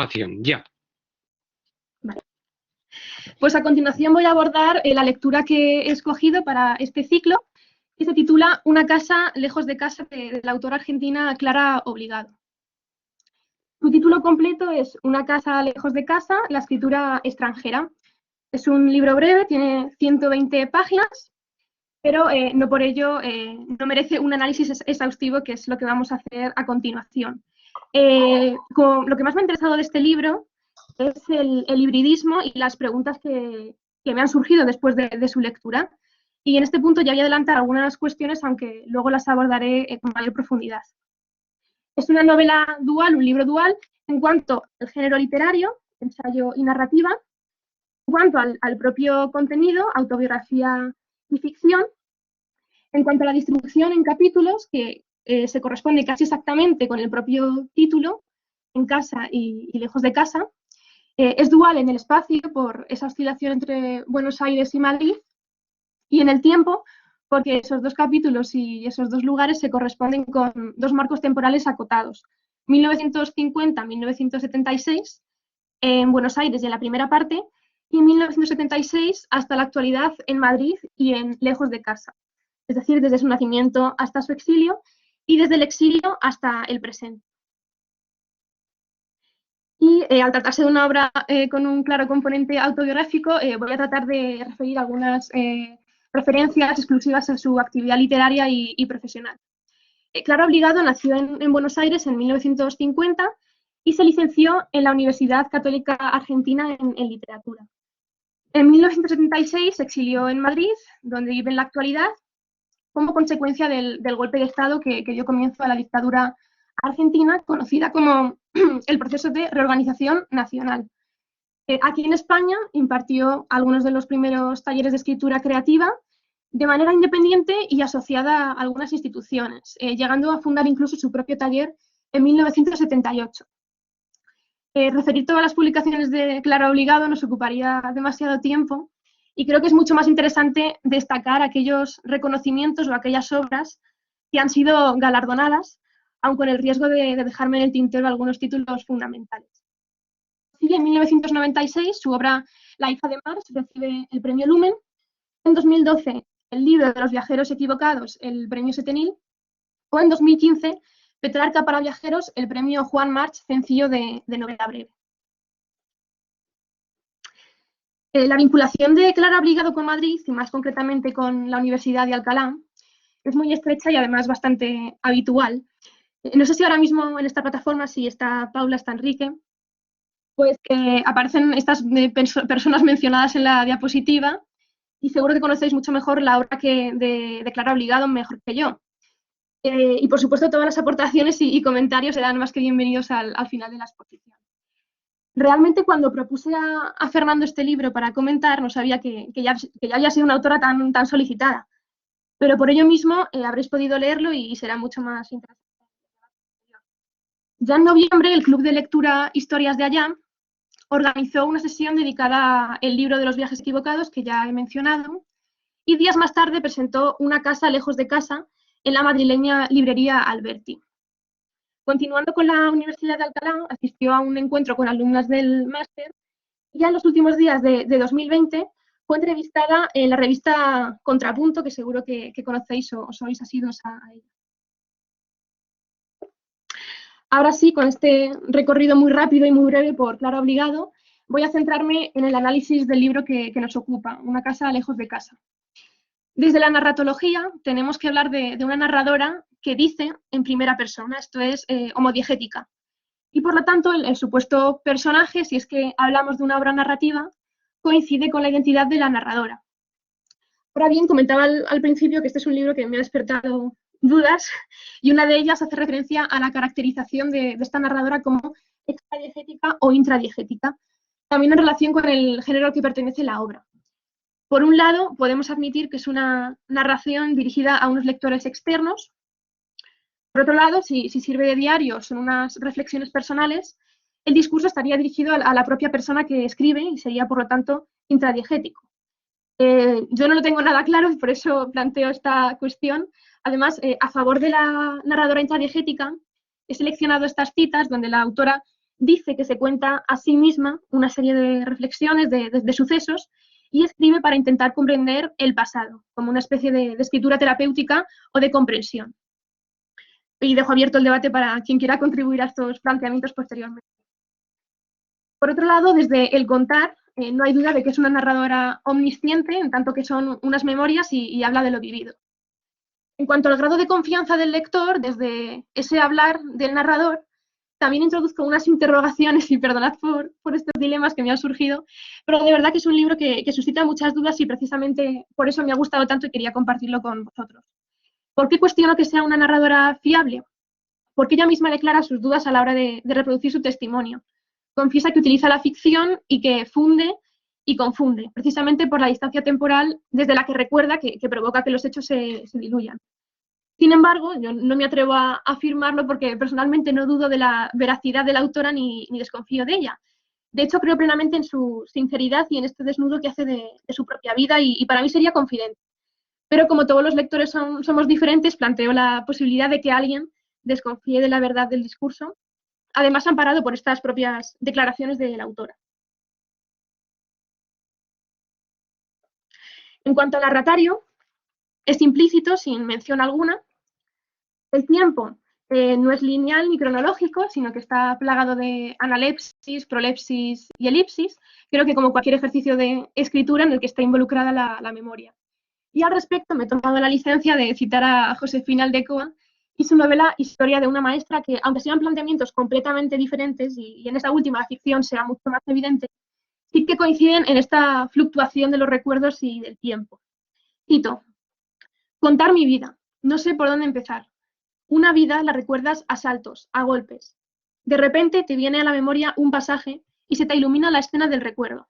Grabación, ya. Vale. Pues a continuación voy a abordar la lectura que he escogido para este ciclo, que se titula Una casa lejos de casa, de la autora argentina Clara Obligado. Su título completo es Una casa lejos de casa, la escritura extranjera. Es un libro breve, tiene 120 páginas, pero no por ello no merece un análisis exhaustivo, que es lo que vamos a hacer a continuación. Lo que más me ha interesado de este libro es el hibridismo y las preguntas que me han surgido después de su lectura. Y en este punto ya voy a adelantar algunas cuestiones, aunque luego las abordaré con mayor profundidad. Es una novela dual, un libro dual, en cuanto al género literario, ensayo y narrativa, en cuanto al propio contenido, autobiografía y ficción, en cuanto a la distribución en capítulos, que se corresponde casi exactamente con el propio título, en casa y lejos de casa. Es dual en el espacio por esa oscilación entre Buenos Aires y Madrid, y en el tiempo porque esos dos capítulos y esos dos lugares se corresponden con dos marcos temporales acotados. 1950-1976 en Buenos Aires y en la primera parte, y 1976 hasta la actualidad en Madrid y en lejos de casa. Es decir, desde su nacimiento hasta su exilio y desde el exilio hasta el presente. Y al tratarse de una obra con un claro componente autobiográfico, voy a tratar de referir algunas referencias exclusivas a su actividad literaria y profesional. Clara Obligado nació en Buenos Aires en 1950 y se licenció en la Universidad Católica Argentina en literatura. En 1976 se exilió en Madrid, donde vive en la actualidad, como consecuencia del golpe de Estado que dio comienzo a la dictadura argentina, conocida como el proceso de reorganización nacional. Aquí en España impartió algunos de los primeros talleres de escritura creativa de manera independiente y asociada a algunas instituciones, llegando a fundar incluso su propio taller en 1978. Referir todas las publicaciones de Clara Obligado nos ocuparía demasiado tiempo, y creo que es mucho más interesante destacar aquellos reconocimientos o aquellas obras que han sido galardonadas, aun con el riesgo de dejarme en el tintero algunos títulos fundamentales. En 1996, su obra La hija de Marx recibe el premio Lumen. En 2012, el libro de los viajeros equivocados, el premio Setenil. O en 2015, Petrarca para viajeros, el premio Juan March, sencillo de novela breve. La vinculación de Clara Obligado con Madrid, y más concretamente con la Universidad de Alcalá, es muy estrecha y además bastante habitual. No sé si ahora mismo en esta plataforma, si está Paula, está Enrique, pues aparecen estas personas mencionadas en la diapositiva, y seguro que conocéis mucho mejor la obra de Clara Obligado, mejor que yo. Y por supuesto todas las aportaciones y comentarios serán más que bienvenidos al final de la exposición. Realmente cuando propuse a Fernando este libro para comentar, no sabía que ya había sido una autora tan solicitada, pero por ello mismo habréis podido leerlo y será mucho más interesante. Ya en noviembre, el Club de Lectura Historias de Allá organizó una sesión dedicada al libro de los viajes equivocados, que ya he mencionado, y días más tarde presentó Una casa lejos de casa en la madrileña librería Alberti. Continuando con la Universidad de Alcalá, asistió a un encuentro con alumnas del máster, y ya en los últimos días de 2020 fue entrevistada en la revista Contrapunto, que seguro que conocéis o sois asiduos a ella. Ahora sí, con este recorrido muy rápido y muy breve por Clara Obligado, voy a centrarme en el análisis del libro que nos ocupa, Una casa lejos de casa. Desde la narratología tenemos que hablar de una narradora que dice en primera persona, esto es homodiegética. Y por lo tanto el supuesto personaje, si es que hablamos de una obra narrativa, coincide con la identidad de la narradora. Ahora bien, comentaba al principio que este es un libro que me ha despertado dudas, y una de ellas hace referencia a la caracterización de esta narradora como extradiegética o intradiegética, también en relación con el género al que pertenece la obra. Por un lado, podemos admitir que es una narración dirigida a unos lectores externos. Por otro lado, si sirve de diario, son unas reflexiones personales, el discurso estaría dirigido a la propia persona que escribe y sería, por lo tanto, intradiegético. Yo no lo tengo nada claro y por eso planteo esta cuestión. Además, a favor de la narradora intradiegética, he seleccionado estas citas donde la autora dice que se cuenta a sí misma una serie de reflexiones, de sucesos, y escribe para intentar comprender el pasado, como una especie de escritura terapéutica o de comprensión. Y dejo abierto el debate para quien quiera contribuir a estos planteamientos posteriormente. Por otro lado, desde el contar, no hay duda de que es una narradora omnisciente, en tanto que son unas memorias y habla de lo vivido. En cuanto al grado de confianza del lector, desde ese hablar del narrador, también introduzco unas interrogaciones, y perdonad por estos dilemas que me han surgido, pero de verdad que es un libro que suscita muchas dudas y precisamente por eso me ha gustado tanto y quería compartirlo con vosotros. ¿Por qué cuestiono que sea una narradora fiable? Porque ella misma declara sus dudas a la hora de reproducir su testimonio. Confiesa que utiliza la ficción y que funde y confunde, precisamente por la distancia temporal desde la que recuerda que provoca que los hechos se diluyan. Sin embargo, yo no me atrevo a afirmarlo porque personalmente no dudo de la veracidad de la autora ni desconfío de ella. De hecho, creo plenamente en su sinceridad y en este desnudo que hace de su propia vida y para mí sería confidente. Pero como todos los lectores somos diferentes, planteo la posibilidad de que alguien desconfíe de la verdad del discurso, además amparado por estas propias declaraciones de la autora. En cuanto al narratorio, es implícito, sin mención alguna. El tiempo no es lineal ni cronológico, sino que está plagado de analepsis, prolepsis y elipsis, creo que como cualquier ejercicio de escritura en el que está involucrada la memoria. Y al respecto me he tomado la licencia de citar a Josefina Aldecoa y su novela Historia de una maestra, que aunque sean planteamientos completamente diferentes, y en esta última la ficción será mucho más evidente, sí que coinciden en esta fluctuación de los recuerdos y del tiempo. Cito: contar mi vida. No sé por dónde empezar. Una vida la recuerdas a saltos, a golpes. De repente te viene a la memoria un pasaje y se te ilumina la escena del recuerdo.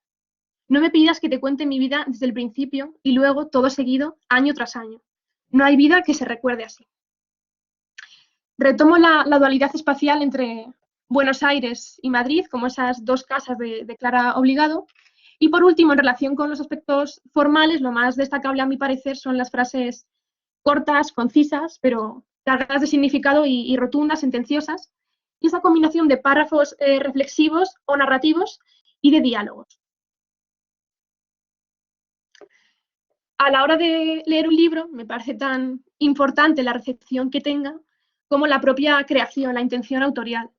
No me pidas que te cuente mi vida desde el principio y luego todo seguido, año tras año. No hay vida que se recuerde así. Retomo la dualidad espacial entre Buenos Aires y Madrid, como esas dos casas de Clara Obligado. Y por último, en relación con los aspectos formales, lo más destacable a mi parecer son las frases cortas, concisas, pero cargadas de significado y rotundas, sentenciosas, y esa combinación de párrafos reflexivos o narrativos y de diálogos. A la hora de leer un libro, me parece tan importante la recepción que tenga como la propia creación, la intención autorial.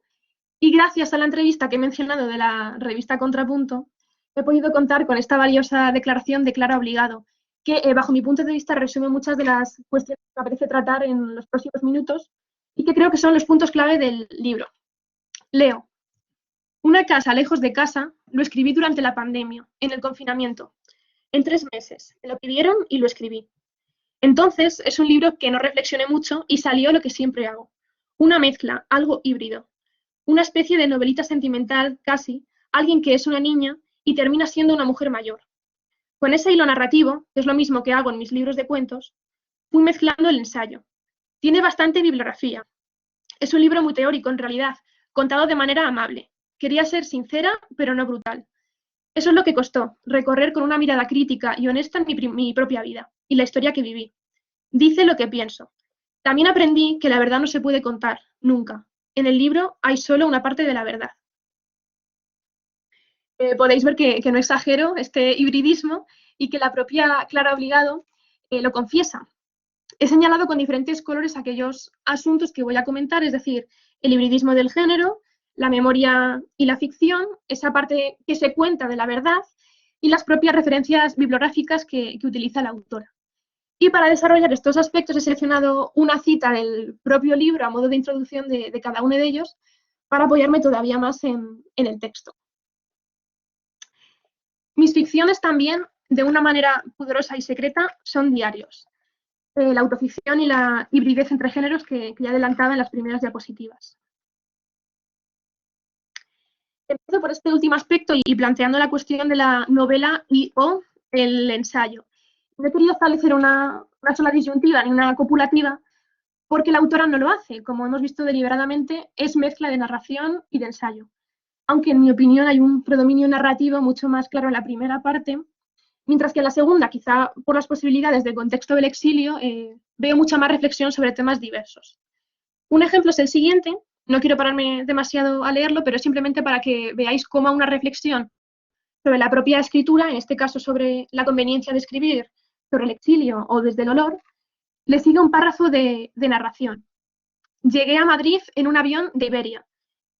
Y gracias a la entrevista que he mencionado de la revista Contrapunto, he podido contar con esta valiosa declaración de Clara Obligado, que bajo mi punto de vista resume muchas de las cuestiones que me apetece tratar en los próximos minutos y que creo que son los puntos clave del libro. Leo: una casa lejos de casa lo escribí durante la pandemia, en el confinamiento. En 3 meses. Me lo pidieron y lo escribí. Entonces es un libro que no reflexioné mucho y salió lo que siempre hago. Una mezcla, algo híbrido. Una especie de novelita sentimental, casi, alguien que es una niña y termina siendo una mujer mayor. Con ese hilo narrativo, que es lo mismo que hago en mis libros de cuentos, fui mezclando el ensayo. Tiene bastante bibliografía. Es un libro muy teórico, en realidad, contado de manera amable. Quería ser sincera, pero no brutal. Eso es lo que costó, recorrer con una mirada crítica y honesta mi propia vida y la historia que viví. Dice lo que pienso. También aprendí que la verdad no se puede contar, nunca. En el libro hay solo una parte de la verdad. Podéis ver que no exagero este hibridismo y que la propia Clara Obligado lo confiesa. He señalado con diferentes colores aquellos asuntos que voy a comentar, es decir, el hibridismo del género, la memoria y la ficción, esa parte que se cuenta de la verdad y las propias referencias bibliográficas que utiliza la autora. Y para desarrollar estos aspectos he seleccionado una cita del propio libro a modo de introducción de cada uno de ellos para apoyarme todavía más en el texto. Mis ficciones también, de una manera pudorosa y secreta, son diarios. La autoficción y la hibridez entre géneros que ya adelantaba en las primeras diapositivas. Empiezo por este último aspecto y planteando la cuestión de la novela y o el ensayo. No he querido establecer una sola disyuntiva ni una copulativa porque la autora no lo hace. Como hemos visto deliberadamente, es mezcla de narración y de ensayo. Aunque en mi opinión hay un predominio narrativo mucho más claro en la primera parte, mientras que en la segunda, quizá por las posibilidades del contexto del exilio, veo mucha más reflexión sobre temas diversos. Un ejemplo es el siguiente, No quiero pararme demasiado a leerlo, pero simplemente para que veáis cómo una reflexión sobre la propia escritura, en este caso sobre la conveniencia de escribir sobre el exilio o desde el dolor, le sigue un párrafo de narración. Llegué a Madrid en un avión de Iberia.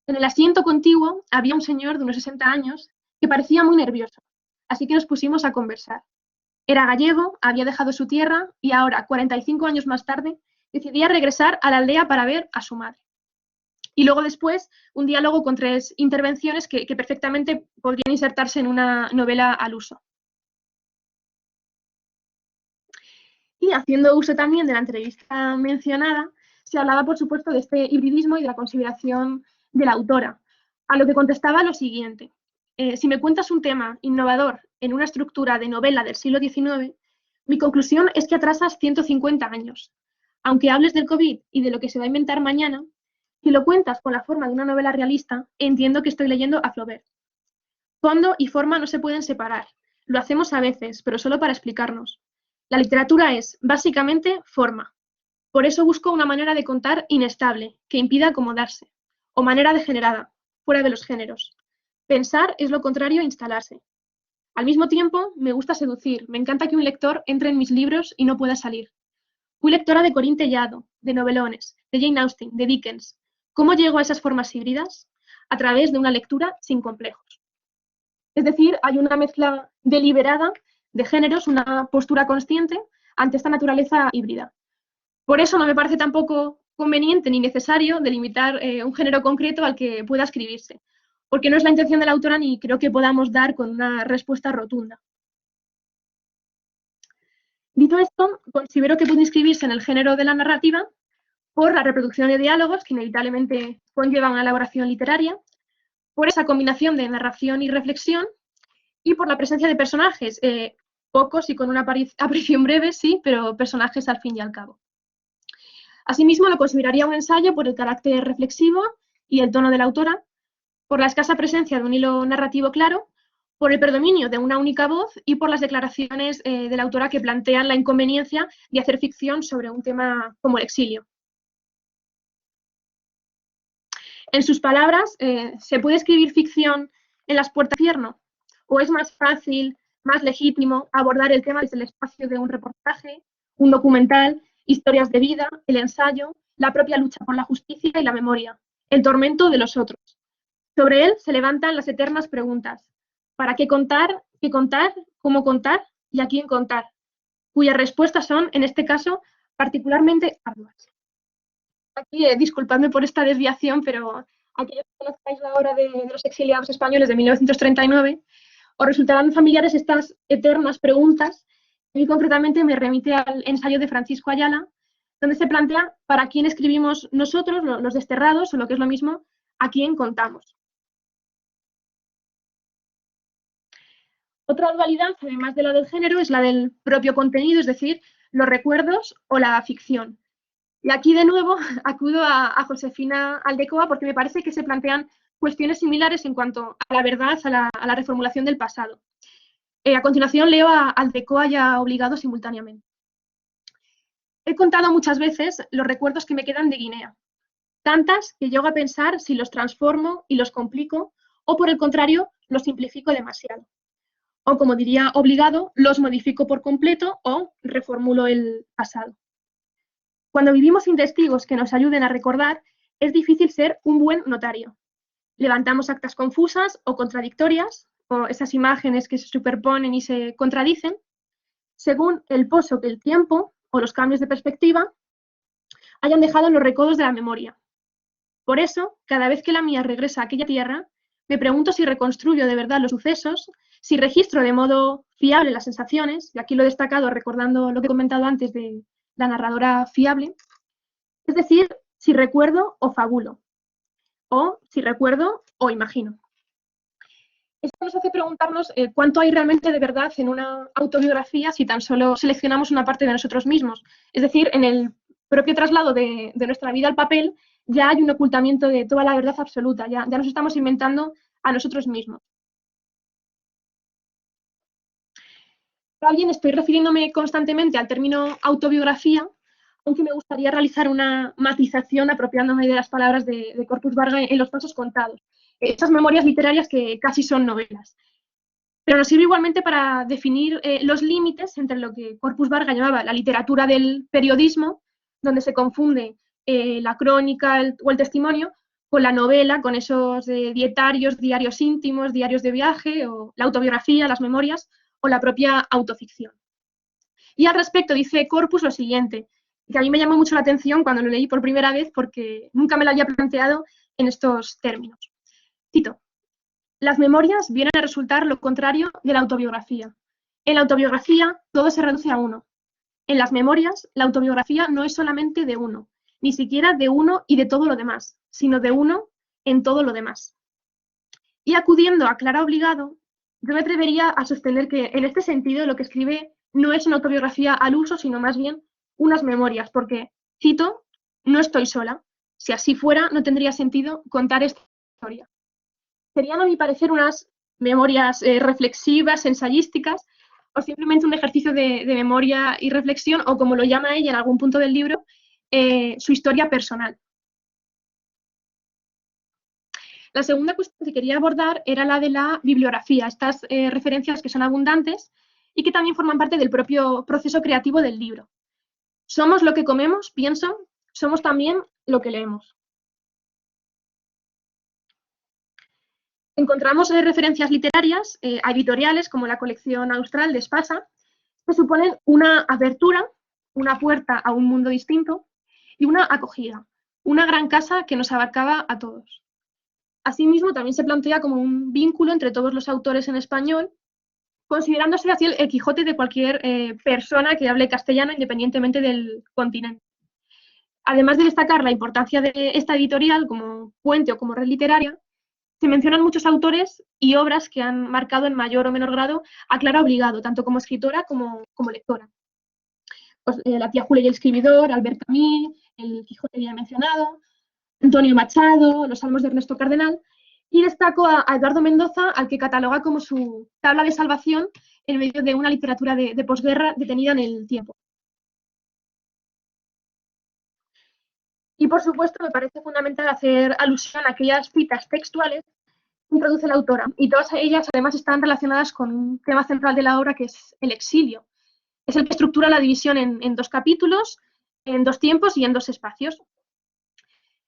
En el asiento contiguo había un señor de unos 60 años que parecía muy nervioso, así que nos pusimos a conversar. Era gallego, había dejado su tierra y ahora, 45 años más tarde, decidía regresar a la aldea para ver a su madre. Y luego después, un diálogo con 3 intervenciones que perfectamente podrían insertarse en una novela al uso. Y haciendo uso también de la entrevista mencionada, se hablaba, por supuesto, de este hibridismo y de la consideración de la autora, a lo que contestaba lo siguiente. Si me cuentas un tema innovador en una estructura de novela del siglo XIX, mi conclusión es que atrasas 150 años. Aunque hables del COVID y de lo que se va a inventar mañana, si lo cuentas con la forma de una novela realista, entiendo que estoy leyendo a Flaubert. Fondo y forma no se pueden separar. Lo hacemos a veces, pero solo para explicarnos. La literatura es, básicamente, forma. Por eso busco una manera de contar inestable, que impida acomodarse, o manera degenerada, fuera de los géneros. Pensar es lo contrario a instalarse. Al mismo tiempo, me gusta seducir, me encanta que un lector entre en mis libros y no pueda salir. Fui lectora de Corín Tellado, de novelones, de Jane Austen, de Dickens. ¿Cómo llego a esas formas híbridas? A través de una lectura sin complejos. Es decir, hay una mezcla deliberada de géneros, una postura consciente ante esta naturaleza híbrida. Por eso no me parece tampoco conveniente ni necesario delimitar un género concreto al que pueda escribirse, porque no es la intención de la autora ni creo que podamos dar con una respuesta rotunda. Dicho esto, considero que puede inscribirse en el género de la narrativa por la reproducción de diálogos que inevitablemente conllevan una elaboración literaria, por esa combinación de narración y reflexión y por la presencia de personajes, pocos y con una aparición breve, sí, pero personajes al fin y al cabo. Asimismo, lo consideraría un ensayo por el carácter reflexivo y el tono de la autora, por la escasa presencia de un hilo narrativo claro, por el predominio de una única voz y por las declaraciones de la autora que plantean la inconveniencia de hacer ficción sobre un tema como el exilio. En sus palabras, ¿se puede escribir ficción en las puertas del infierno? ¿O es más fácil, más legítimo abordar el tema desde el espacio de un reportaje, un documental, historias de vida, el ensayo, la propia lucha por la justicia y la memoria, el tormento de los otros? Sobre él se levantan las eternas preguntas. ¿Para qué contar? ¿Qué contar? ¿Cómo contar? ¿Y a quién contar? Cuyas respuestas son, en este caso, particularmente arduas. Aquí, disculpadme por esta desviación, pero aquellos que conozcáis la obra de los exiliados españoles de 1939, os resultarán familiares estas eternas preguntas. Y concretamente me remite al ensayo de Francisco Ayala, donde se plantea para quién escribimos nosotros, los desterrados, o lo que es lo mismo, a quién contamos. Otra dualidad, además de la del género, es la del propio contenido, es decir, los recuerdos o la ficción. Y aquí de nuevo acudo a Josefina Aldecoa porque me parece que se plantean cuestiones similares en cuanto a la verdad, a la reformulación del pasado. A continuación leo a Aldecoa y a Obligado simultáneamente. He contado muchas veces los recuerdos que me quedan de Guinea, tantas que llego a pensar si los transformo y los complico o por el contrario los simplifico demasiado. O como diría Obligado, los modifico por completo o reformulo el pasado. Cuando vivimos sin testigos que nos ayuden a recordar, es difícil ser un buen notario. Levantamos actas confusas o contradictorias, o esas imágenes que se superponen y se contradicen, según el pozo que el tiempo o los cambios de perspectiva hayan dejado en los recodos de la memoria. Por eso, cada vez que la mía regresa a aquella tierra, me pregunto si reconstruyo de verdad los sucesos, si registro de modo fiable las sensaciones, y aquí lo he destacado recordando lo que he comentado antes de la narradora fiable, es decir, si recuerdo o fabulo, o si recuerdo o imagino. Esto nos hace preguntarnos cuánto hay realmente de verdad en una autobiografía si tan solo seleccionamos una parte de nosotros mismos. Es decir, en el propio traslado de nuestra vida al papel ya hay un ocultamiento de toda la verdad absoluta, ya nos estamos inventando a nosotros mismos. Ahora bien, estoy refiriéndome constantemente al término autobiografía, aunque me gustaría realizar una matización apropiándome de las palabras de Corpus Barga en los pasos contados. Esas memorias literarias que casi son novelas. Pero nos sirve igualmente para definir los límites entre lo que Corpus Barga llamaba la literatura del periodismo, donde se confunde la crónica o el testimonio, con la novela, con esos dietarios, diarios íntimos, diarios de viaje, o la autobiografía, las memorias, o la propia autoficción. Y al respecto dice Corpus lo siguiente, que a mí me llamó mucho la atención cuando lo leí por primera vez porque nunca me lo había planteado en estos términos. Cito: las memorias vienen a resultar lo contrario de la autobiografía. En la autobiografía todo se reduce a uno. En las memorias, la autobiografía no es solamente de uno, ni siquiera de uno y de todo lo demás, sino de uno en todo lo demás. Y acudiendo a Clara Obligado, yo me atrevería a sostener que en este sentido lo que escribe no es una autobiografía al uso, sino más bien unas memorias, porque, cito, no estoy sola. Si así fuera, no tendría sentido contar esta historia. Serían, a mi parecer, unas memorias reflexivas, ensayísticas, o simplemente un ejercicio de memoria y reflexión, o como lo llama ella en algún punto del libro, su historia personal. La segunda cuestión que quería abordar era la de la bibliografía, estas referencias que son abundantes y que también forman parte del propio proceso creativo del libro. Somos lo que comemos, pienso, somos también lo que leemos. Encontramos referencias literarias a editoriales como la colección Austral de Espasa, que suponen una apertura, una puerta a un mundo distinto y una acogida, una gran casa que nos abarcaba a todos. Asimismo, también se plantea como un vínculo entre todos los autores en español, considerándose así el Quijote de cualquier persona que hable castellano independientemente del continente. Además de destacar la importancia de esta editorial como puente o como red literaria, se mencionan muchos autores y obras que han marcado en mayor o menor grado a Clara Obligado, tanto como escritora como lectora. Pues, la tía Julia y el escribidor, Albert Camus, el Quijote ya mencionado, Antonio Machado, los Salmos de Ernesto Cardenal, y destaco a Eduardo Mendoza, al que cataloga como su tabla de salvación en medio de una literatura de posguerra detenida en el tiempo. Y por supuesto me parece fundamental hacer alusión a aquellas citas textuales que introduce la autora, y todas ellas además están relacionadas con un tema central de la obra, que es el exilio. Es el que estructura la división en dos capítulos, en dos tiempos y en dos espacios.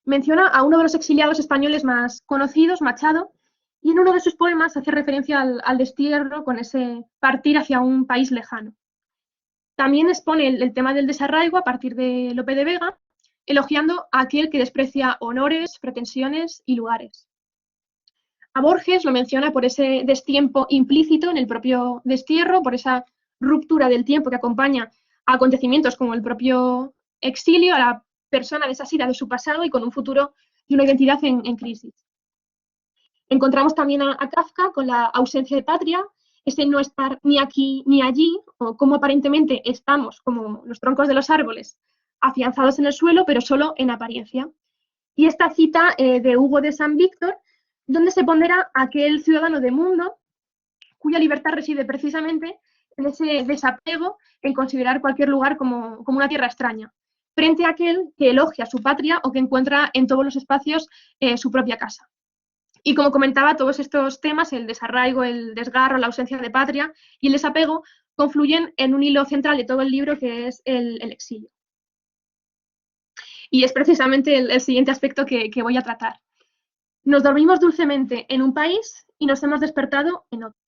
Menciona a uno de los exiliados españoles más conocidos, Machado, y en uno de sus poemas hace referencia al destierro con ese partir hacia un país lejano. También expone el tema del desarraigo a partir de Lope de Vega, elogiando a aquel que desprecia honores, pretensiones y lugares. A Borges lo menciona por ese destiempo implícito en el propio destierro, por esa ruptura del tiempo que acompaña a acontecimientos como el propio exilio, a la persona desasida de su pasado y con un futuro y una identidad en crisis. Encontramos también a Kafka con la ausencia de patria, ese no estar ni aquí ni allí, o cómo aparentemente estamos como los troncos de los árboles, afianzados en el suelo, pero solo en apariencia. Y esta cita de Hugo de San Víctor, donde se pondera aquel ciudadano de mundo cuya libertad reside precisamente en ese desapego, en considerar cualquier lugar como una tierra extraña, frente a aquel que elogia su patria o que encuentra en todos los espacios su propia casa. Y como comentaba, todos estos temas, el desarraigo, el desgarro, la ausencia de patria y el desapego, confluyen en un hilo central de todo el libro, que es el exilio. Y es precisamente el siguiente aspecto que voy a tratar. Nos dormimos dulcemente en un país y nos hemos despertado en otro.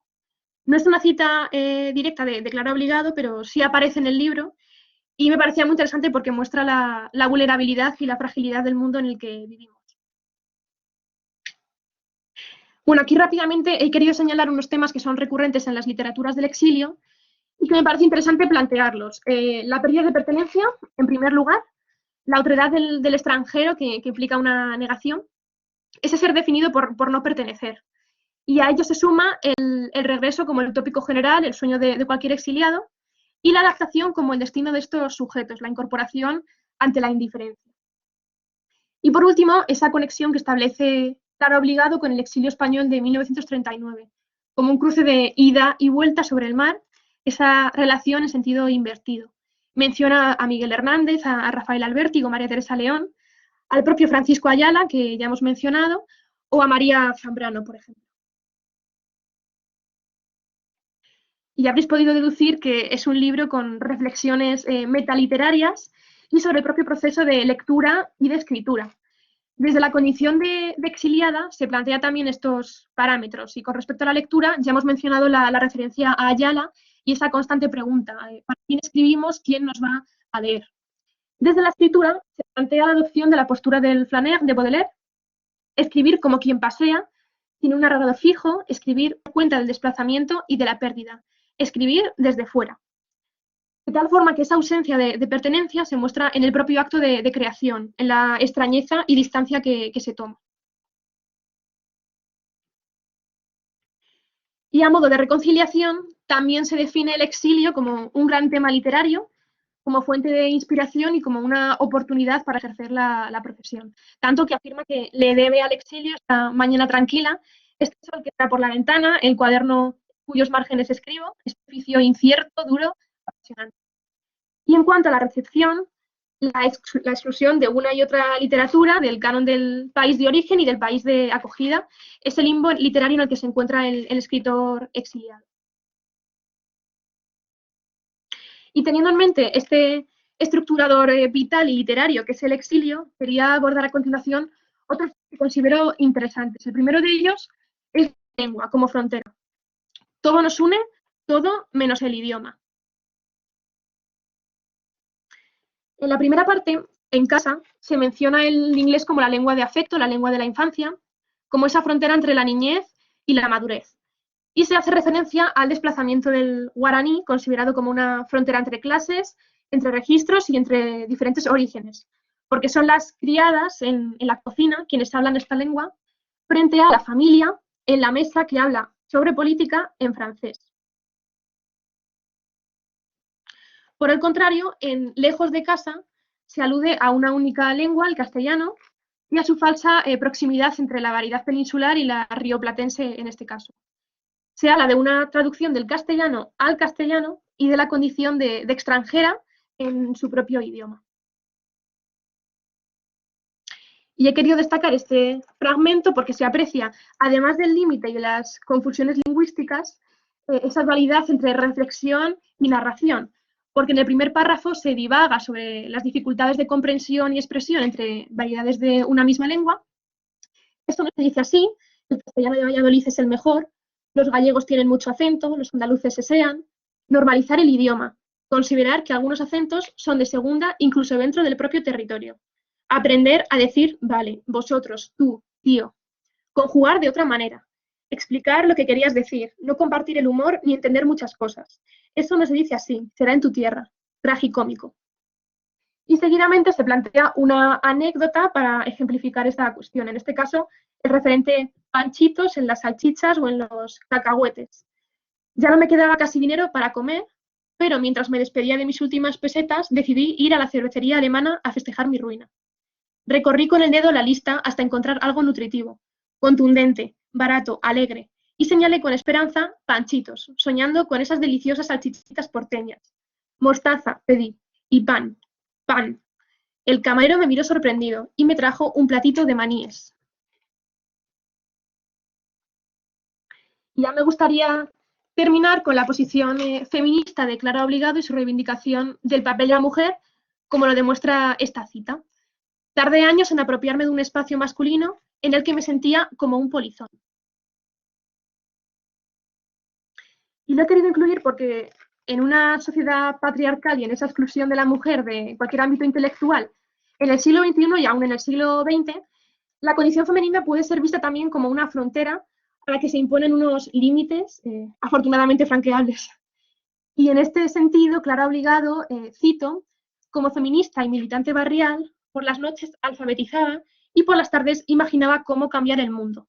No es una cita directa de Clara Obligado, pero sí aparece en el libro y me parecía muy interesante porque muestra la vulnerabilidad y la fragilidad del mundo en el que vivimos. Bueno, aquí rápidamente he querido señalar unos temas que son recurrentes en las literaturas del exilio y que me parece interesante plantearlos. La pérdida de pertenencia, en primer lugar, la otredad del extranjero, que implica una negación, ese ser definido por no pertenecer. Y a ello se suma el regreso como el tópico general, el sueño de cualquier exiliado, y la adaptación como el destino de estos sujetos, la incorporación ante la indiferencia. Y por último, esa conexión que establece Clara Obligado con el exilio español de 1939, como un cruce de ida y vuelta sobre el mar, esa relación en sentido invertido. Menciona a Miguel Hernández, a Rafael Alberti o María Teresa León, al propio Francisco Ayala, que ya hemos mencionado, o a María Zambrano, por ejemplo. Y habréis podido deducir que es un libro con reflexiones metaliterarias y sobre el propio proceso de lectura y de escritura. Desde la condición de exiliada se plantea también estos parámetros y con respecto a la lectura ya hemos mencionado la referencia a Ayala y esa constante pregunta, ¿para quién escribimos? ¿Quién nos va a leer? Desde la escritura se plantea la adopción de la postura del flaneur de Baudelaire, escribir como quien pasea, sin un narrador fijo, escribir cuenta del desplazamiento y de la pérdida, escribir desde fuera. De tal forma que esa ausencia de pertenencia se muestra en el propio acto de creación, en la extrañeza y distancia que se toma. Y a modo de reconciliación, también se define el exilio como un gran tema literario, como fuente de inspiración y como una oportunidad para ejercer la profesión. Tanto que afirma que le debe al exilio esta mañana tranquila, este sol que está por la ventana, el cuaderno cuyos márgenes escribo, este oficio incierto, duro, apasionante. Y en cuanto a la recepción, la exclusión de una y otra literatura, del canon del país de origen y del país de acogida, es el limbo literario en el que se encuentra el escritor exiliado. Y teniendo en mente este estructurador vital y literario que es el exilio, quería abordar a continuación otros que considero interesantes. El primero de ellos es la lengua como frontera. Todo nos une, todo menos el idioma. En la primera parte, en casa, se menciona el inglés como la lengua de afecto, la lengua de la infancia, como esa frontera entre la niñez y la madurez. Y se hace referencia al desplazamiento del guaraní, considerado como una frontera entre clases, entre registros y entre diferentes orígenes, porque son las criadas en la cocina quienes hablan esta lengua frente a la familia en la mesa que habla sobre política en francés. Por el contrario, en Lejos de casa se alude a una única lengua, el castellano, y a su falsa proximidad entre la variedad peninsular y la rioplatense en este caso. Se habla de una traducción del castellano al castellano y de la condición de extranjera en su propio idioma. Y he querido destacar este fragmento porque se aprecia, además del límite y de las confusiones lingüísticas, esa dualidad entre reflexión y narración, porque en el primer párrafo se divaga sobre las dificultades de comprensión y expresión entre variedades de una misma lengua. Esto no se dice así, el castellano de Valladolid es el mejor, los gallegos tienen mucho acento, los andaluces sean. Normalizar el idioma, considerar que algunos acentos son de segunda incluso dentro del propio territorio. Aprender a decir vale, vosotros, tú, tío. Conjugar de otra manera. Explicar lo que querías decir, no compartir el humor ni entender muchas cosas. Eso no se dice así, será en tu tierra. Tragicómico. Y seguidamente se plantea una anécdota para ejemplificar esta cuestión. En este caso, el referente panchitos en las salchichas o en los cacahuetes. Ya no me quedaba casi dinero para comer, pero mientras me despedía de mis últimas pesetas, decidí ir a la cervecería alemana a festejar mi ruina. Recorrí con el dedo la lista hasta encontrar algo nutritivo, contundente, barato, alegre, y señalé con esperanza panchitos, soñando con esas deliciosas salchichitas porteñas. Mostaza, pedí, y pan, pan. El camarero me miró sorprendido y me trajo un platito de maníes. Ya me gustaría terminar con la posición feminista de Clara Obligado y su reivindicación del papel de la mujer, como lo demuestra esta cita. Tardé años en apropiarme de un espacio masculino en el que me sentía como un polizón. Y lo he querido incluir porque en una sociedad patriarcal y en esa exclusión de la mujer de cualquier ámbito intelectual, en el siglo XXI y aún en el siglo XX, la condición femenina puede ser vista también como una frontera a la que se imponen unos límites afortunadamente franqueables. Y en este sentido, Clara Obligado, cito, como feminista y militante barrial, por las noches alfabetizaba y por las tardes imaginaba cómo cambiar el mundo.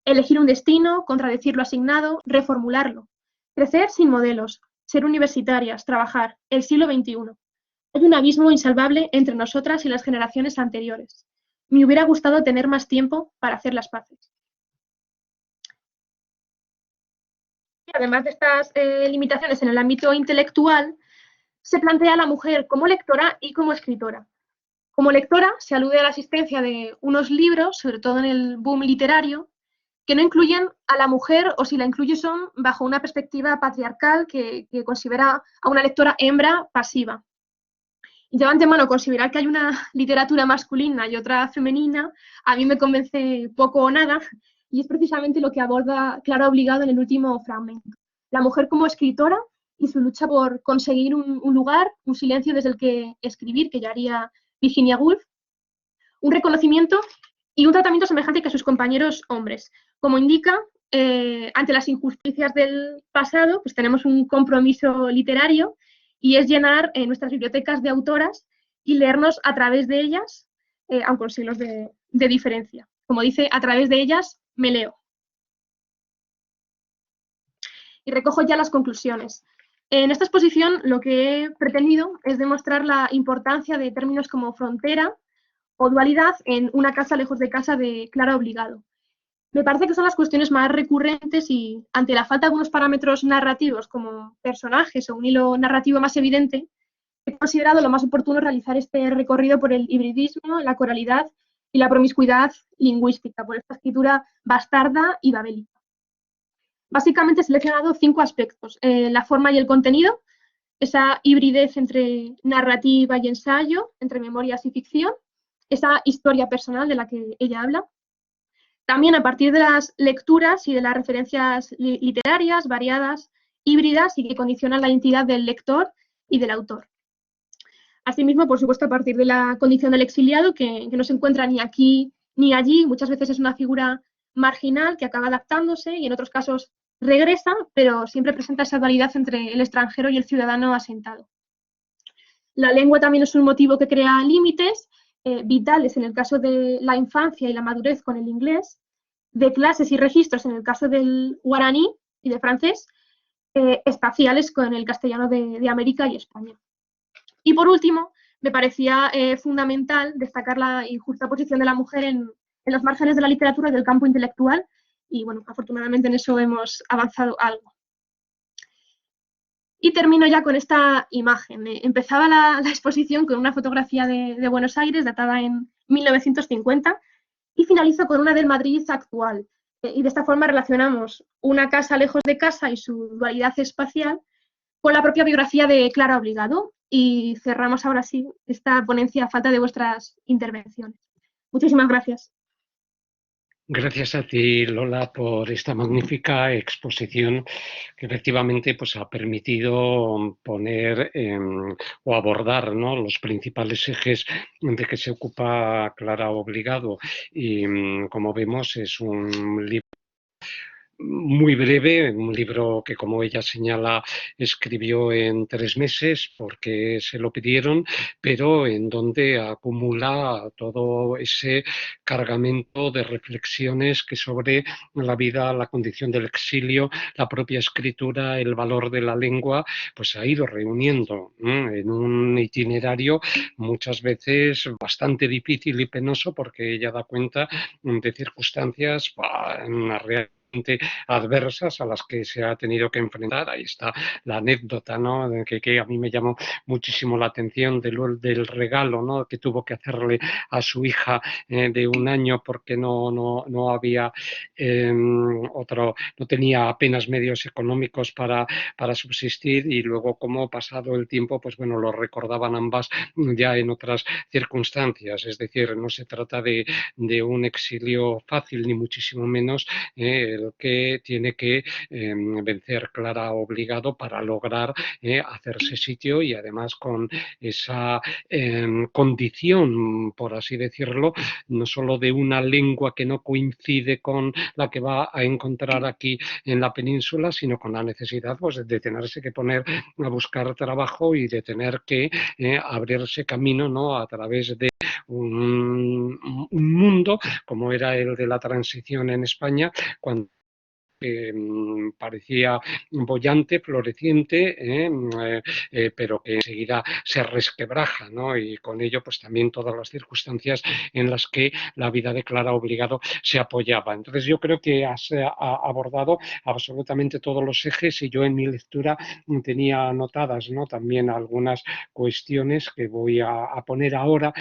Elegir un destino, contradecir lo asignado, reformularlo. Crecer sin modelos, ser universitarias, trabajar, el siglo XXI. Hay un abismo insalvable entre nosotras y las generaciones anteriores. Me hubiera gustado tener más tiempo para hacer las paces. Y además de estas limitaciones en el ámbito intelectual, se plantea a la mujer como lectora y como escritora. Como lectora se alude a la existencia de unos libros, sobre todo en el boom literario, que no incluyen a la mujer o si la incluye son bajo una perspectiva patriarcal que considera a una lectora hembra pasiva. Y ya de antemano considerar que hay una literatura masculina y otra femenina a mí me convence poco o nada y es precisamente lo que aborda Clara Obligado en el último fragmento. La mujer como escritora y su lucha por conseguir un lugar, un silencio desde el que escribir, que ya haría Virginia Woolf, un reconocimiento y un tratamiento semejante que a sus compañeros hombres. Como indica, ante las injusticias del pasado, pues tenemos un compromiso literario y es llenar nuestras bibliotecas de autoras y leernos a través de ellas, aun con siglos de diferencia. Como dice, a través de ellas me leo. Y recojo ya las conclusiones. En esta exposición lo que he pretendido es demostrar la importancia de términos como frontera o dualidad en Una casa lejos de casa de Clara Obligado. Me parece que son las cuestiones más recurrentes y ante la falta de algunos parámetros narrativos como personajes o un hilo narrativo más evidente, he considerado lo más oportuno realizar este recorrido por el hibridismo, la coralidad y la promiscuidad lingüística, por esta escritura bastarda y babélica. Básicamente he seleccionado 5 aspectos: la forma y el contenido, esa hibridez entre narrativa y ensayo, entre memorias y ficción, esa historia personal de la que ella habla. También a partir de las lecturas y de las referencias literarias variadas, híbridas y que condicionan la identidad del lector y del autor. Asimismo, por supuesto, a partir de la condición del exiliado, que no se encuentra ni aquí ni allí, muchas veces es una figura marginal que acaba adaptándose y en otros casos regresa, pero siempre presenta esa dualidad entre el extranjero y el ciudadano asentado. La lengua también es un motivo que crea límites vitales en el caso de la infancia y la madurez con el inglés, de clases y registros en el caso del guaraní y de francés, espaciales con el castellano de América y España. Y por último, me parecía fundamental destacar la injusta posición de la mujer en los márgenes de la literatura y del campo intelectual, y bueno, afortunadamente en eso hemos avanzado algo. Y termino ya con esta imagen. Empezaba la exposición con una fotografía de Buenos Aires, datada en 1950, y finalizo con una del Madrid actual. Y de esta forma relacionamos Una casa lejos de casa y su dualidad espacial con la propia biografía de Clara Obligado. Y cerramos ahora sí esta ponencia a falta de vuestras intervenciones. Muchísimas gracias. Gracias a ti, Lola, por esta magnífica exposición que efectivamente pues, ha permitido poner o abordar, ¿no?, los principales ejes de que se ocupa Clara Obligado. Y como vemos, es un libro muy breve, un libro que, como ella señala, escribió en 3 meses porque se lo pidieron, pero en donde acumula todo ese cargamento de reflexiones que sobre la vida, la condición del exilio, la propia escritura, el valor de la lengua, pues ha ido reuniendo en un itinerario muchas veces bastante difícil y penoso, porque ella da cuenta de circunstancias realmente adversas a las que se ha tenido que enfrentar. Ahí está la anécdota, ¿no?, que a mí me llamó muchísimo la atención del regalo, ¿no?, que tuvo que hacerle a su hija de 1 año porque no había no tenía apenas medios económicos para subsistir, y luego, como pasado el tiempo, pues bueno, lo recordaban ambas ya en otras circunstancias. Es decir, no se trata de un exilio fácil, ni muchísimo menos el que tiene que vencer Clara Obligado para lograr hacerse sitio, y además con esa condición, por así decirlo, no solo de una lengua que no coincide con la que va a encontrar aquí en la península, sino con la necesidad, pues, de tenerse que poner a buscar trabajo y de tener que abrirse camino, ¿no?, a través de un mundo como era el de la transición en España, cuando que parecía boyante, floreciente, pero que enseguida se resquebraja, ¿no? Y con ello, pues también todas las circunstancias en las que la vida de Clara Obligado se apoyaba. Entonces yo creo que has abordado absolutamente todos los ejes y yo en mi lectura tenía anotadas, ¿no? También algunas cuestiones que voy a poner ahora,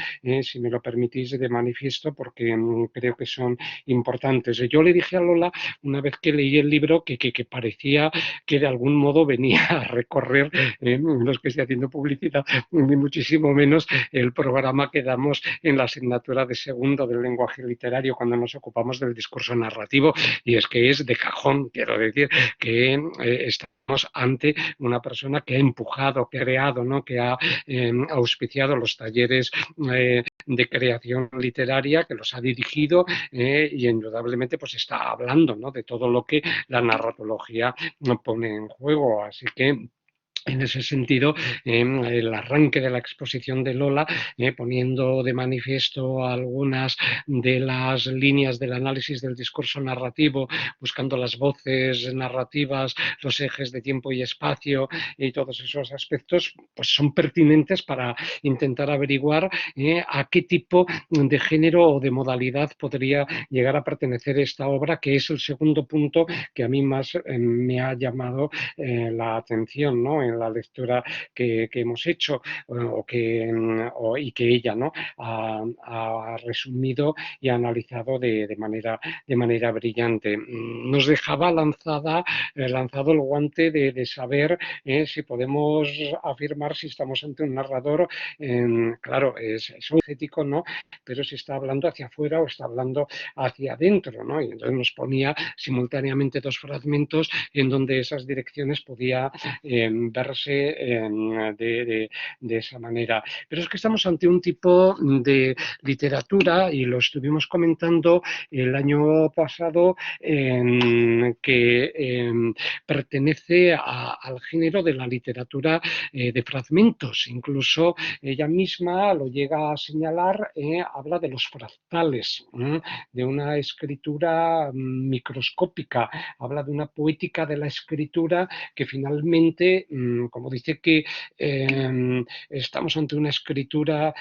si me lo permitís, de manifiesto, porque creo que son importantes. Yo le dije a Lola, una vez que leí el libro, que parecía que de algún modo venía a recorrer, no es que esté haciendo publicidad, ni muchísimo menos el programa que damos en la asignatura de segundo del lenguaje literario cuando nos ocupamos del discurso narrativo, y es que es de cajón, quiero decir, que estamos ante una persona que ha empujado, que ha creado, ¿no? Que ha auspiciado los talleres de creación literaria, que los ha dirigido y indudablemente pues está hablando, ¿no? De todo lo que la narratología pone en juego. Así que en ese sentido, el arranque de la exposición de Lola, poniendo de manifiesto algunas de las líneas del análisis del discurso narrativo, buscando las voces narrativas, los ejes de tiempo y espacio y todos esos aspectos, pues son pertinentes para intentar averiguar a qué tipo de género o de modalidad podría llegar a pertenecer esta obra, que es el segundo punto que a mí más me ha llamado la atención, ¿no? En la lectura que hemos hecho y que ella, ¿no? Ha resumido y ha analizado de manera brillante. Nos dejaba lanzado el guante de saber si podemos afirmar si estamos ante un narrador, claro, es un ético, ¿no? Pero si está hablando hacia afuera o está hablando hacia adentro, ¿no? Y entonces nos ponía simultáneamente dos fragmentos en donde esas direcciones podía verse de esa manera. Pero es que estamos ante un tipo de literatura, y lo estuvimos comentando el año pasado, que pertenece al género de la literatura de fragmentos. Incluso ella misma lo llega a señalar, habla de los fractales, de una escritura microscópica, habla de una poética de la escritura que finalmente, como dice que estamos ante una escritura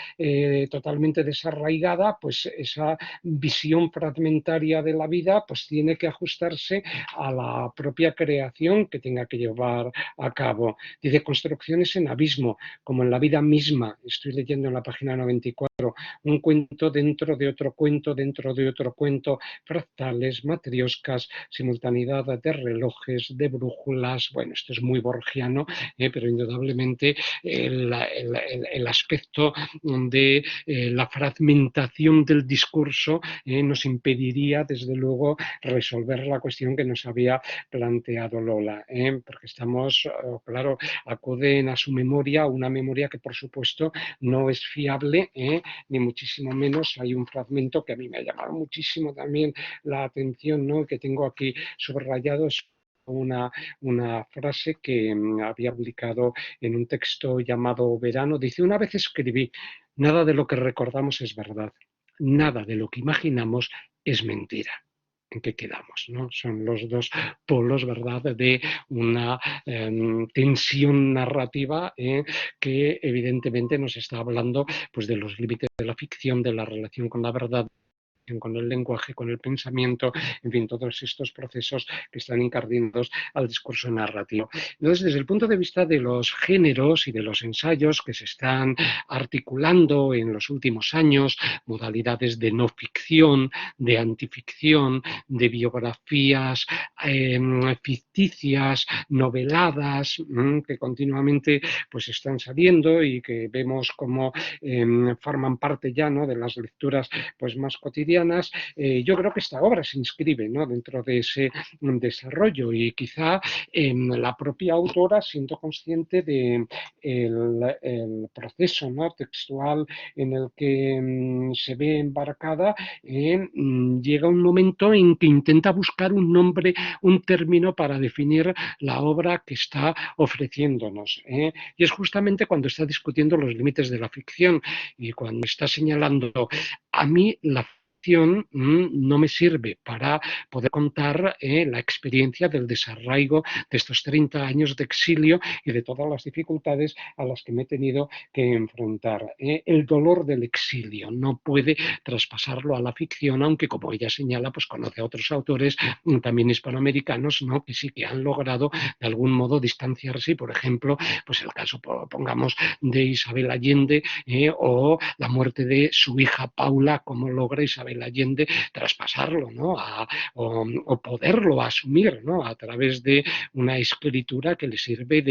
totalmente desarraigada, pues esa visión fragmentaria de la vida pues tiene que ajustarse a la propia creación que tenga que llevar a cabo. Dice construcciones en abismo, como en la vida misma. Estoy leyendo en la página 94, un cuento dentro de otro cuento, dentro de otro cuento, fractales, matrioscas, simultaneidad de relojes, de brújulas. Bueno, esto es muy borgiano, pero indudablemente el aspecto de la fragmentación del discurso nos impediría, desde luego, resolver la cuestión que nos había planteado Lola, porque estamos, claro, acuden a su memoria, una memoria que por supuesto no es fiable, ni muchísimo menos. Hay un fragmento que a mí me ha llamado muchísimo también la atención, ¿no? Que tengo aquí subrayado, es una frase que había publicado en un texto llamado Verano. Dice: una vez escribí, nada de lo que recordamos es verdad, nada de lo que imaginamos es mentira. ¿En qué quedamos? ¿No? Son los dos polos, ¿verdad?, de una tensión narrativa que evidentemente nos está hablando pues, de los límites de la ficción, de la relación con la verdad, con el lenguaje, con el pensamiento, en fin, todos estos procesos que están incardinados al discurso narrativo. Entonces, desde el punto de vista de los géneros y de los ensayos que se están articulando en los últimos años, modalidades de no ficción, de antificción, de biografías ficticias, noveladas, que continuamente pues, están saliendo y que vemos como forman parte ya, ¿no?, de las lecturas pues, más cotidianas. Yo creo que esta obra se inscribe, ¿no?, dentro de ese desarrollo, y quizá la propia autora, siendo consciente de el proceso, ¿no?, textual en el que se ve embarcada, llega un momento en que intenta buscar un nombre, un término para definir la obra que está ofreciéndonos. Y es justamente cuando está discutiendo los límites de la ficción y cuando está señalando: a mí la no me sirve para poder contar la experiencia del desarraigo de estos 30 años de exilio y de todas las dificultades a las que me he tenido que enfrentar. El dolor del exilio no puede traspasarlo a la ficción, aunque como ella señala, pues conoce a otros autores también hispanoamericanos, ¿no?, que sí que han logrado de algún modo distanciarse, y por ejemplo, pues el caso, pongamos, de Isabel Allende, o la muerte de su hija Paula, cómo logra Isabel Allende traspasarlo, ¿no?, o poderlo asumir, ¿no?, a través de una escritura que le sirve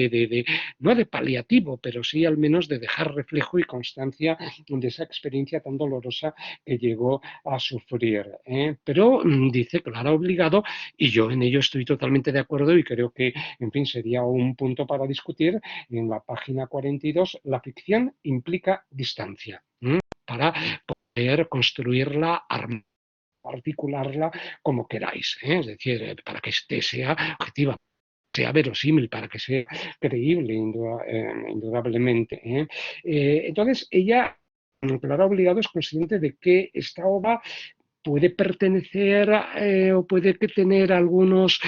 no de paliativo, pero sí al menos de dejar reflejo y constancia de esa experiencia tan dolorosa que llegó a sufrir. Pero dice Clara Obligado, y yo en ello estoy totalmente de acuerdo y creo que, en fin, sería un punto para discutir, en la página 42, la ficción implica distancia, para poder construirla, articularla como queráis, es decir, para que este sea objetiva, sea verosímil, para que sea creíble, indudablemente. Entonces, ella, Clara Obligado, es consciente de que esta obra puede pertenecer o puede que tener algunos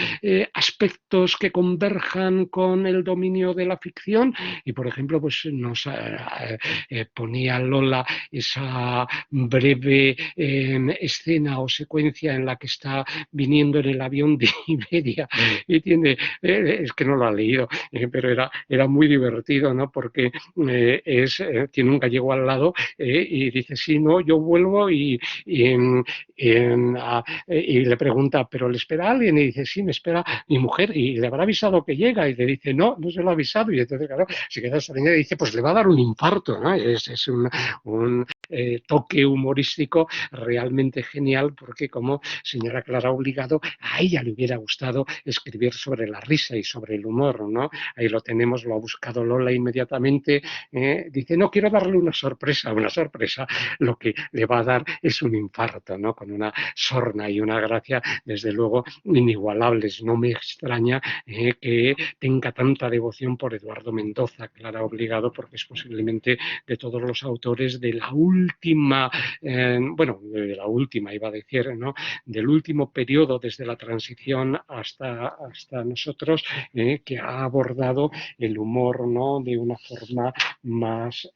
aspectos que converjan con el dominio de la ficción, y por ejemplo pues nos ponía Lola esa breve escena o secuencia en la que está viniendo en el avión de Iberia y tiene, es que no lo ha leído, pero era muy divertido, ¿no?, porque tiene un gallego al lado y dice, sí, no, yo vuelvo y y le pregunta, ¿pero le espera alguien? Y dice, sí, me espera mi mujer, y le habrá avisado que llega, y le dice, no, no se lo ha avisado, y entonces, claro, se queda extrañada y dice, pues le va a dar un infarto, ¿no? Es un toque humorístico realmente genial, porque como señora Clara Obligado, a ella le hubiera gustado escribir sobre la risa y sobre el humor, ¿no? Ahí lo tenemos, lo ha buscado Lola inmediatamente, dice, no, quiero darle una sorpresa, lo que le va a dar es un infarto, ¿no?, con una sorna y una gracia, desde luego, inigualables. No me extraña que tenga tanta devoción por Eduardo Mendoza, Clara Obligado, porque es posiblemente de todos los autores de la última, de la última, iba a decir, ¿no?, del último periodo, desde la transición hasta nosotros, que ha abordado el humor, ¿no?, de una forma más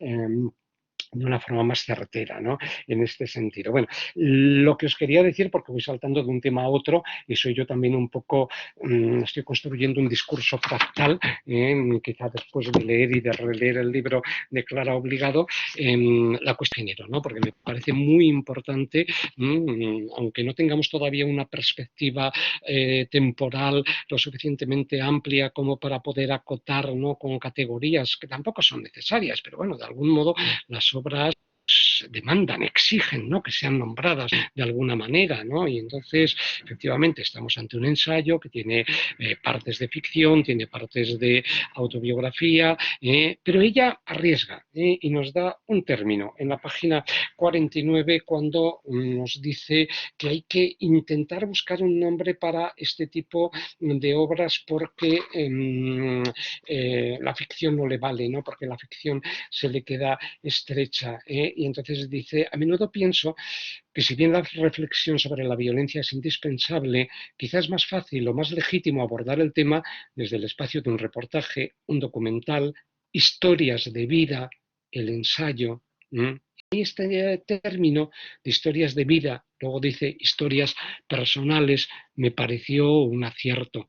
certera, ¿no?, en este sentido. Bueno, lo que os quería decir, porque voy saltando de un tema a otro, y soy yo también un poco, estoy construyendo un discurso fractal, quizá después de leer y de releer el libro de Clara Obligado, la cuestión de género, ¿no?, porque me parece muy importante, aunque no tengamos todavía una perspectiva temporal lo suficientemente amplia como para poder acotar, ¿no?, con categorías que tampoco son necesarias, pero bueno, de algún modo las obras demandan, exigen, ¿no?, que sean nombradas de alguna manera, ¿no? Y entonces, efectivamente, estamos ante un ensayo que tiene partes de ficción, tiene partes de autobiografía, pero ella arriesga y nos da un término en la página 49, cuando nos dice que hay que intentar buscar un nombre para este tipo de obras, porque la ficción no le vale, ¿no?, porque la ficción se le queda estrecha, y entonces dice, a menudo pienso que si bien la reflexión sobre la violencia es indispensable, quizás es más fácil o más legítimo abordar el tema desde el espacio de un reportaje, un documental, historias de vida, el ensayo. Y este término de historias de vida, luego dice historias personales, me pareció un acierto,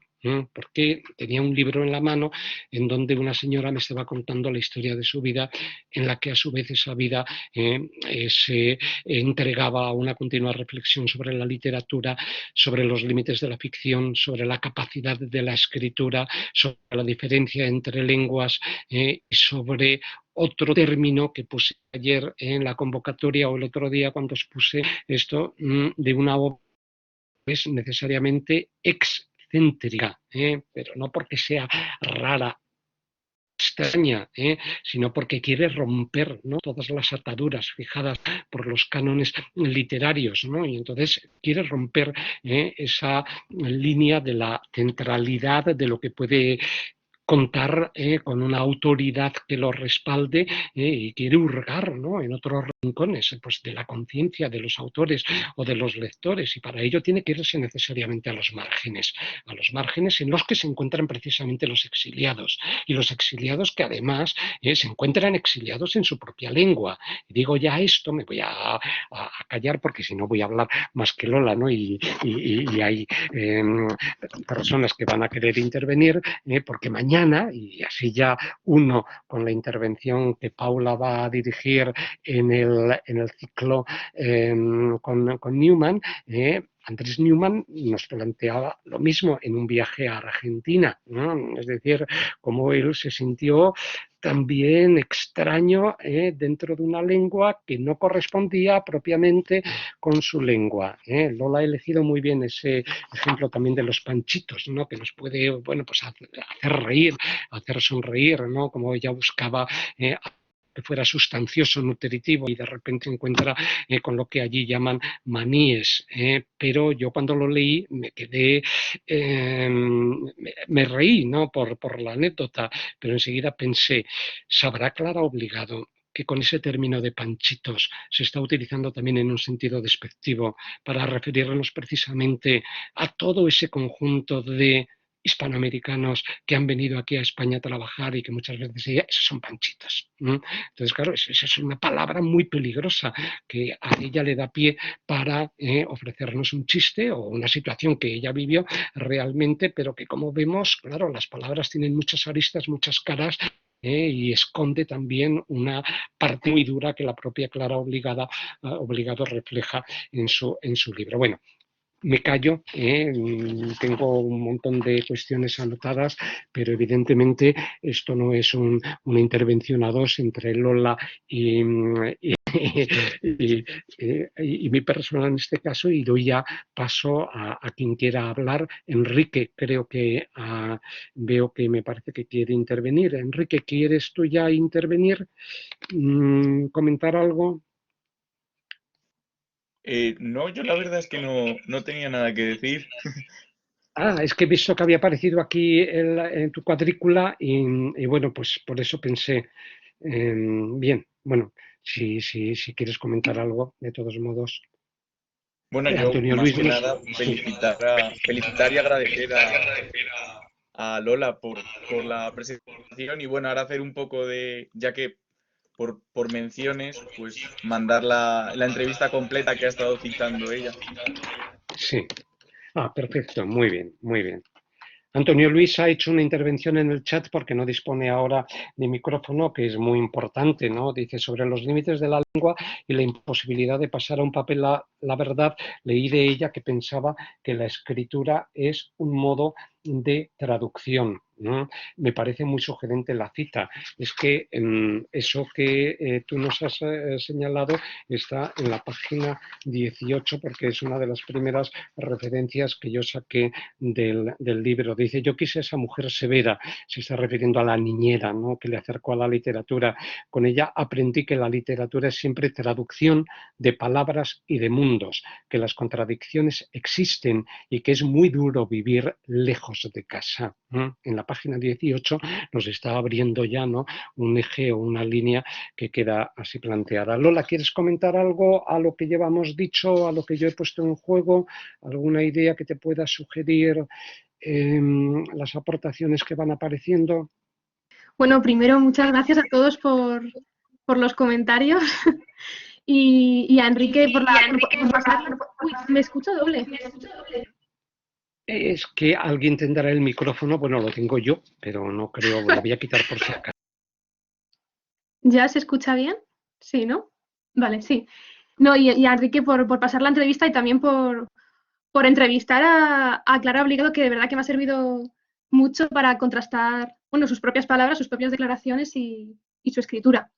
porque tenía un libro en la mano en donde una señora me estaba contando la historia de su vida, en la que a su vez esa vida se entregaba a una continua reflexión sobre la literatura, sobre los límites de la ficción, sobre la capacidad de la escritura, sobre la diferencia entre lenguas, y sobre otro término que puse ayer en la convocatoria, o el otro día cuando expuse esto, de una obra es necesariamente excéntrica, pero no porque sea rara, extraña, sino porque quiere romper, ¿no?, todas las ataduras fijadas por los cánones literarios, ¿no? Y entonces quiere romper esa línea de la centralidad de lo que puede contar con una autoridad que lo respalde, y quiere hurgar, ¿no?, en otros rincones pues, de la conciencia de los autores o de los lectores, y para ello tiene que irse necesariamente a los márgenes en los que se encuentran precisamente los exiliados, y los exiliados que además se encuentran exiliados en su propia lengua. Y digo ya esto, me voy a callar porque si no voy a hablar más que Lola, ¿no? Y hay personas que van a querer intervenir, porque mañana, y así ya uno con la intervención que Paula va a dirigir en el ciclo con Newman, Andrés Newman nos planteaba lo mismo en un viaje a Argentina, ¿no? Es decir, cómo él se sintió también extraño dentro de una lengua que no correspondía propiamente con su lengua. Lola ha elegido muy bien ese ejemplo también de los panchitos, ¿no? Que nos puede, bueno, pues hacer reír, hacer sonreír, ¿no? Como ella buscaba que fuera sustancioso, nutritivo, y de repente encuentra con lo que allí llaman maníes. Pero yo cuando lo leí me quedé, me reí, ¿no? Por la anécdota, pero enseguida pensé, ¿sabrá Clara Obligado que con ese término de panchitos se está utilizando también en un sentido despectivo para referirnos precisamente a todo ese conjunto de hispanoamericanos que han venido aquí a España a trabajar y que muchas veces esos son panchitos? Entonces, claro, esa es una palabra muy peligrosa que a ella le da pie para ofrecernos un chiste o una situación que ella vivió realmente, pero que como vemos, claro, las palabras tienen muchas aristas, muchas caras, y esconde también una parte muy dura que la propia Clara Obligado refleja en su libro. Bueno, me callo, tengo un montón de cuestiones anotadas, pero evidentemente esto no es una intervención a dos entre Lola y mi persona en este caso, y doy ya paso a quien quiera hablar. Enrique, creo que veo que me parece que quiere intervenir. Enrique, ¿quieres tú ya intervenir? ¿Comentar algo? No, yo la verdad es que no tenía nada que decir. Es que he visto que había aparecido aquí en tu cuadrícula y bueno, pues por eso pensé, bien, bueno, si quieres comentar algo, de todos modos. Bueno, yo Antonio más Luis, que nada sí. felicitar y agradecer a Lola por la presentación y bueno, ahora hacer un poco de, ya que por menciones, pues mandar la entrevista completa que ha estado citando ella. Sí. Perfecto, muy bien, muy bien. Antonio Luis ha hecho una intervención en el chat porque no dispone ahora de micrófono, que es muy importante, ¿no? Dice sobre los límites de la lengua y la imposibilidad de pasar a un papel la verdad. Leí de ella que pensaba que la escritura es un modo de traducción, ¿no? Me parece muy sugerente la cita. Es que eso que tú nos has señalado está en la página 18 porque es una de las primeras referencias que yo saqué del libro. Dice, yo quise a esa mujer severa, se está refiriendo a la niñera, ¿no? Que le acercó a la literatura. Con ella aprendí que la literatura es siempre traducción de palabras y de mundos, que las contradicciones existen y que es muy duro vivir lejos de casa. En la página 18 nos está abriendo ya, ¿no?, un eje o una línea que queda así planteada. Lola, ¿quieres comentar algo a lo que llevamos dicho, a lo que yo he puesto en juego? ¿Alguna idea que te pueda sugerir las aportaciones que van apareciendo? Bueno, primero, muchas gracias a todos por los comentarios y a Enrique por pasar. Uy, me escucho doble. Es que alguien tendrá el micrófono, bueno, lo tengo yo, pero no creo, lo voy a quitar por si acaso. ¿Ya se escucha bien? Sí, ¿no? Vale, sí. No, y a Enrique por pasar la entrevista y también por entrevistar a Clara Obligado, que de verdad que me ha servido mucho para contrastar, bueno, sus propias palabras, sus propias declaraciones y su escritura.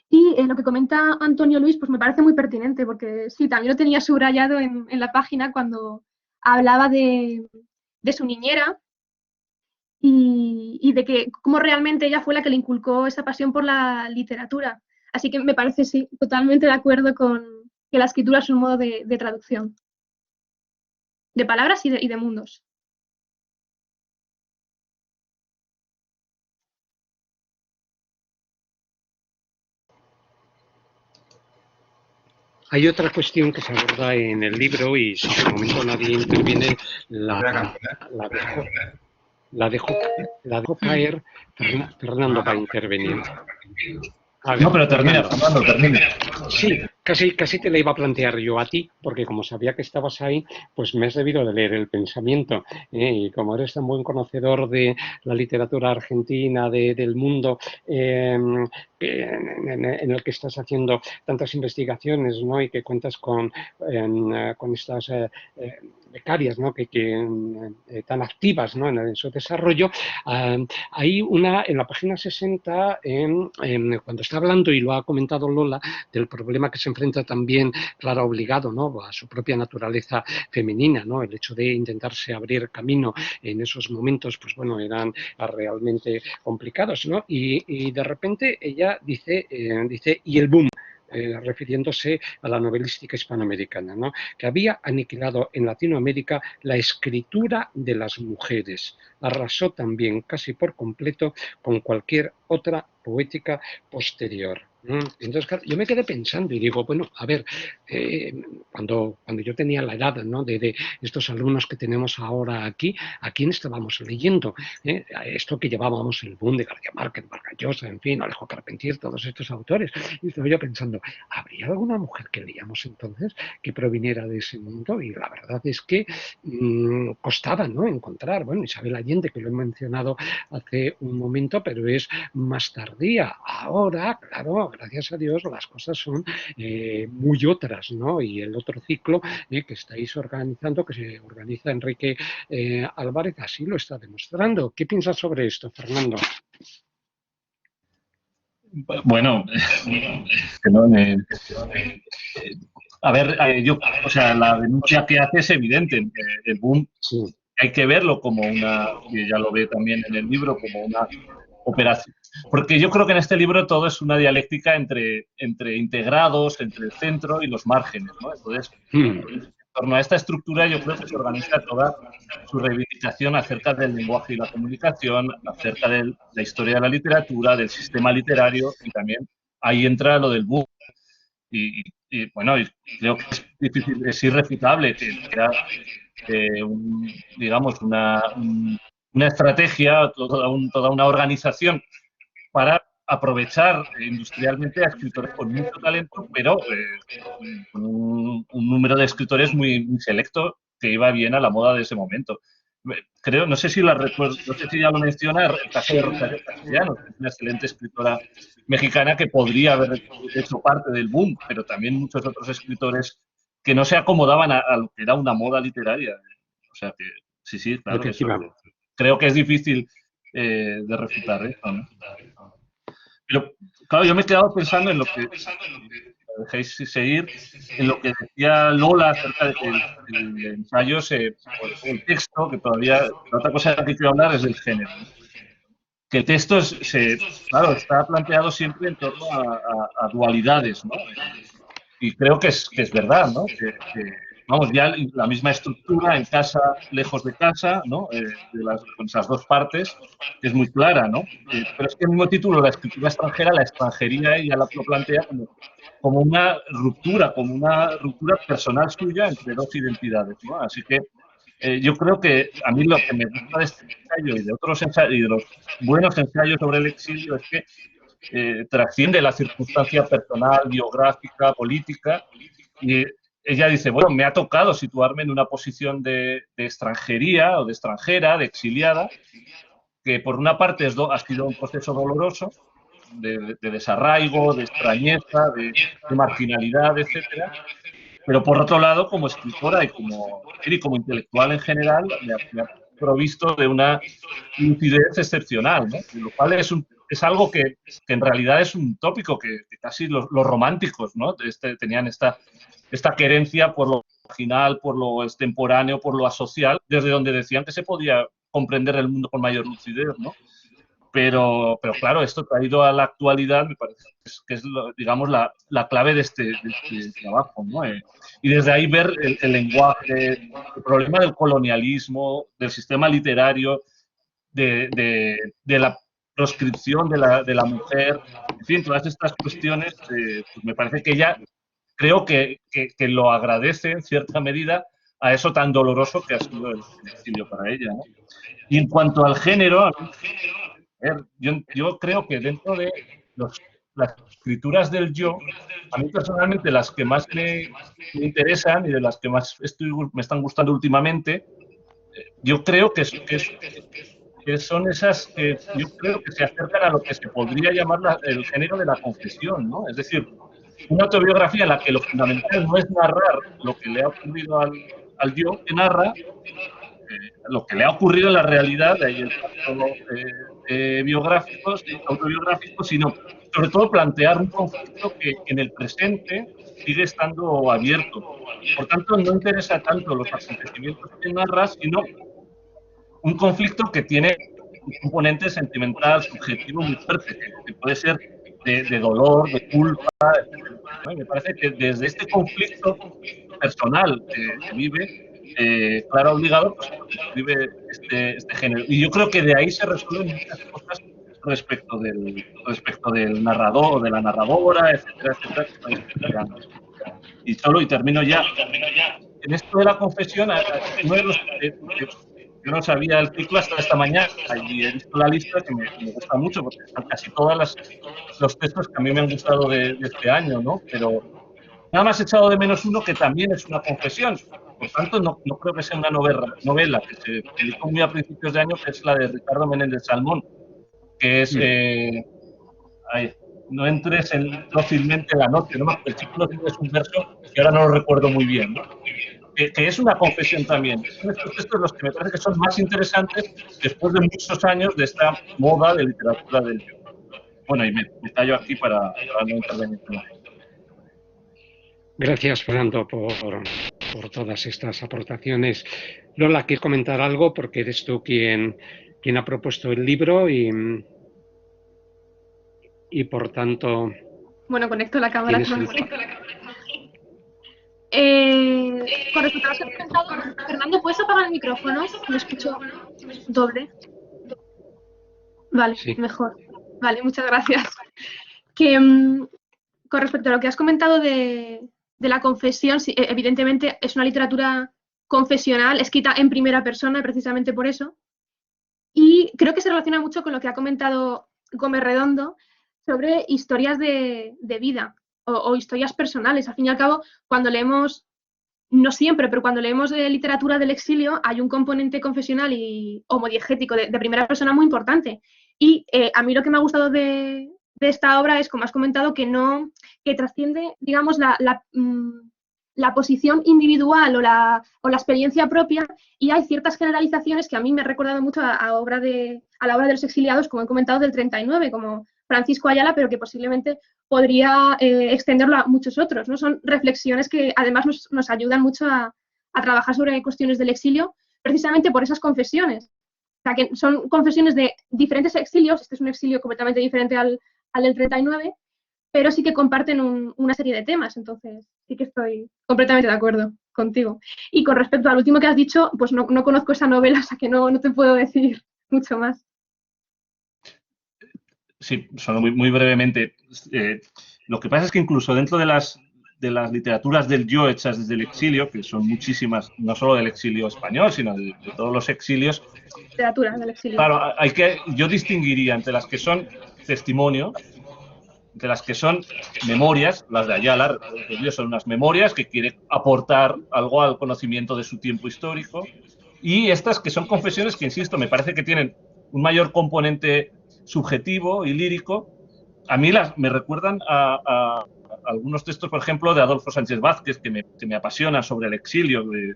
Y lo que comenta Antonio Luis, pues me parece muy pertinente, porque sí, también lo tenía subrayado en la página cuando hablaba de su niñera y de que cómo realmente ella fue la que le inculcó esa pasión por la literatura. Así que me parece, sí, totalmente de acuerdo con que la escritura es un modo de traducción, de palabras y de mundos. Hay otra cuestión que se aborda en el libro y si de momento nadie interviene, la, la dejo, la dejo, la dejo caer. Fernando va a intervenir. A ver, No, pero termina, Fernando. Fernando, termina. Sí, casi te la iba a plantear yo a ti, porque como sabía que estabas ahí, pues me has debido de leer el pensamiento. Y como eres tan buen conocedor de la literatura argentina, del mundo en el que estás haciendo tantas investigaciones, ¿no? Y que cuentas con estas becarias, ¿no? Tan activas, ¿no? En su desarrollo. Hay una, en la página 60, cuando está hablando, y lo ha comentado Lola, del problema que se enfrenta también, claro, obligado, ¿no? A su propia naturaleza femenina, ¿no? El hecho de intentarse abrir camino en esos momentos, pues bueno, eran realmente complicados, ¿no? Y de repente ella dice, y el boom, refiriéndose a la novelística hispanoamericana, ¿no? Que había aniquilado en Latinoamérica la escritura de las mujeres. Arrasó también casi por completo con cualquier otra poética posterior. Entonces, claro, yo me quedé pensando y digo, bueno, a ver, cuando yo tenía la edad, ¿no? de estos alumnos que tenemos ahora aquí, ¿a quién estábamos leyendo? Esto que llevábamos el boom de García Márquez, Vargas Llosa, en fin, Alejo Carpentier, todos estos autores. Y estaba yo pensando, ¿habría alguna mujer que leíamos entonces que proviniera de ese mundo? Y la verdad es que costaba, ¿no? Encontrar, bueno, Isabel Allende, que lo he mencionado hace un momento, pero es más tardía. Ahora, claro, gracias a Dios, las cosas son muy otras, ¿no? Y el otro ciclo que estáis organizando, que se organiza Enrique Álvarez, así lo está demostrando. ¿Qué piensas sobre esto, Fernando? Bueno, que no a ver, yo, o sea, la denuncia que hace es evidente. El boom Sí. hay que verlo como una, y ya lo ve también en el libro, como una operación. Porque yo creo que en este libro todo es una dialéctica entre integrados, entre el centro y los márgenes, ¿no? Entonces, en torno a esta estructura yo creo que se organiza toda su reivindicación acerca del lenguaje y la comunicación, acerca de la historia de la literatura, del sistema literario, y también ahí entra lo del boom. Y bueno, creo que es difícil, es irrefutable que era digamos, una estrategia, toda una organización para aprovechar industrialmente a escritores con mucho talento, pero con un número de escritores muy, muy selecto que iba bien a la moda de ese momento. Creo, no sé si recuerdo, no sé si ya lo menciona, el caso de Rosario Castellanos, que es una excelente escritora mexicana que podría haber hecho parte del boom, pero también muchos otros escritores que no se acomodaban a lo que era una moda literaria. O sea que, sí, claro, eso creo que es difícil de refutar esto, ¿no? Pero, claro, yo me he quedado pensando en lo que, me dejéis seguir, en lo que decía Lola acerca del ensayo, o el texto, que todavía, la otra cosa que quiero hablar es del género, ¿no? Que el texto claro, está planteado siempre en torno a dualidades, ¿no? Y creo que es verdad, ¿no? Vamos, ya la misma estructura en casa, lejos de casa, ¿no? Con esas dos partes, es muy clara, ¿no? Pero es que el mismo título, la escritura extranjera, la extranjería, ella lo plantea como una ruptura personal suya entre dos identidades, ¿no? Así que yo creo que a mí lo que me gusta de este ensayo y de otros ensayos, y de los buenos ensayos sobre el exilio, es que trasciende la circunstancia personal, biográfica, política, y ella dice, bueno, me ha tocado situarme en una posición de extranjería o de extranjera, de exiliada, que por una parte ha sido un proceso doloroso, de desarraigo, de extrañeza, de marginalidad, etcétera, pero por otro lado, como escritora y como intelectual en general, me ha provisto de una lucidez excepcional, ¿no? Lo cual es algo que en realidad es un tópico que casi los románticos, ¿no? Tenían esta querencia por lo marginal, por lo extemporáneo, por lo asocial, desde donde decían que se podía comprender el mundo con mayor lucidez, ¿no? Pero claro, esto traído a la actualidad me parece que es digamos, la clave de este trabajo, ¿no? Y desde ahí ver el lenguaje, el problema del colonialismo, del sistema literario, de la proscripción de la mujer, en fin, todas estas cuestiones, pues me parece que ella creo que lo agradece en cierta medida a eso tan doloroso que ha sido el exilio para ella, ¿no? Y en cuanto al género, yo creo que dentro de las escrituras del yo, a mí personalmente las que más me interesan y de las que más me están gustando últimamente, yo creo que son esas que yo creo que se acercan a lo que se podría llamar el género de la confesión, ¿no? Es decir, una autobiografía en la que lo fundamental no es narrar lo que le ha ocurrido al yo, que narra lo que le ha ocurrido en la realidad, de ahí el pacto autobiográfico, sino sobre todo plantear un conflicto que en el presente sigue estando abierto. Por tanto, no interesa tanto los acontecimientos que narra, sino un conflicto que tiene un componente sentimental, subjetivo muy fuerte, que puede ser de dolor, de culpa, etc. ¿No? Y me parece que desde este conflicto personal que vive, Clara Obligado, pues escribe este género. Y yo creo que de ahí se resuelven muchas cosas respecto del narrador o de la narradora, etcétera, etcétera, que estáis planteando. Y termino ya. En esto de la confesión, uno de los yo no sabía el ciclo hasta esta mañana y he visto la lista que me gusta mucho porque están casi todos los textos que a mí me han gustado de este año, ¿no? Pero nada más he echado de menos uno que también es una confesión. Por tanto, no creo que sea una novela que se publicó muy a principios de año, que es la de Ricardo Menéndez Salmón, que es no entres dócilmente en la noche, ¿no? El título es un verso que ahora no lo recuerdo muy bien, ¿no? Que es una confesión también. Son estos textos los que me parece que son más interesantes después de muchos años de esta moda de literatura del yo. Bueno, y me callo aquí para no intervenir más. Gracias, Fernando, por todas estas aportaciones. Lola, ¿quieres comentar algo? Porque eres tú quien ha propuesto el libro y por tanto... Bueno, conecto la cámara. Con respecto a lo que has comentado, Fernando, ¿puedes apagar el micrófono? Me escucho doble. Vale, sí. Mejor. Vale, muchas gracias. Que con respecto a lo que has comentado de la confesión, sí, evidentemente es una literatura confesional, escrita en primera persona, precisamente por eso. Y creo que se relaciona mucho con lo que ha comentado Gómez Redondo sobre historias de vida o historias personales. Al fin y al cabo, cuando leemos, no siempre, pero cuando leemos literatura del exilio, hay un componente confesional y homodiegético de primera persona muy importante. Y a mí lo que me ha gustado de esta obra es, como has comentado, que trasciende, digamos, la posición individual o la experiencia propia, y hay ciertas generalizaciones que a mí me han recordado mucho a la obra de los exiliados, como he comentado, del 39, como Francisco Ayala, pero que posiblemente podría extenderlo a muchos otros, ¿no? Son reflexiones que además nos ayudan mucho a trabajar sobre cuestiones del exilio, precisamente por esas confesiones. O sea, que son confesiones de diferentes exilios. Este es un exilio completamente diferente al del 39, pero sí que comparten una serie de temas. Entonces, sí que estoy completamente de acuerdo contigo. Y con respecto al último que has dicho, pues no conozco esa novela, o sea que no te puedo decir mucho más. Sí, solo muy brevemente. Lo que pasa es que incluso dentro de las literaturas del yo hechas desde el exilio, que son muchísimas, no solo del exilio español, sino de todos los exilios. Literatura del exilio. Claro, yo distinguiría entre las que son testimonios, entre las que son memorias, las de Ayala, son unas memorias que quiere aportar algo al conocimiento de su tiempo histórico, y estas que son confesiones que, insisto, me parece que tienen un mayor componente subjetivo y lírico. A mí me recuerdan a algunos textos, por ejemplo, de Adolfo Sánchez Vázquez, que me apasionan sobre el exilio de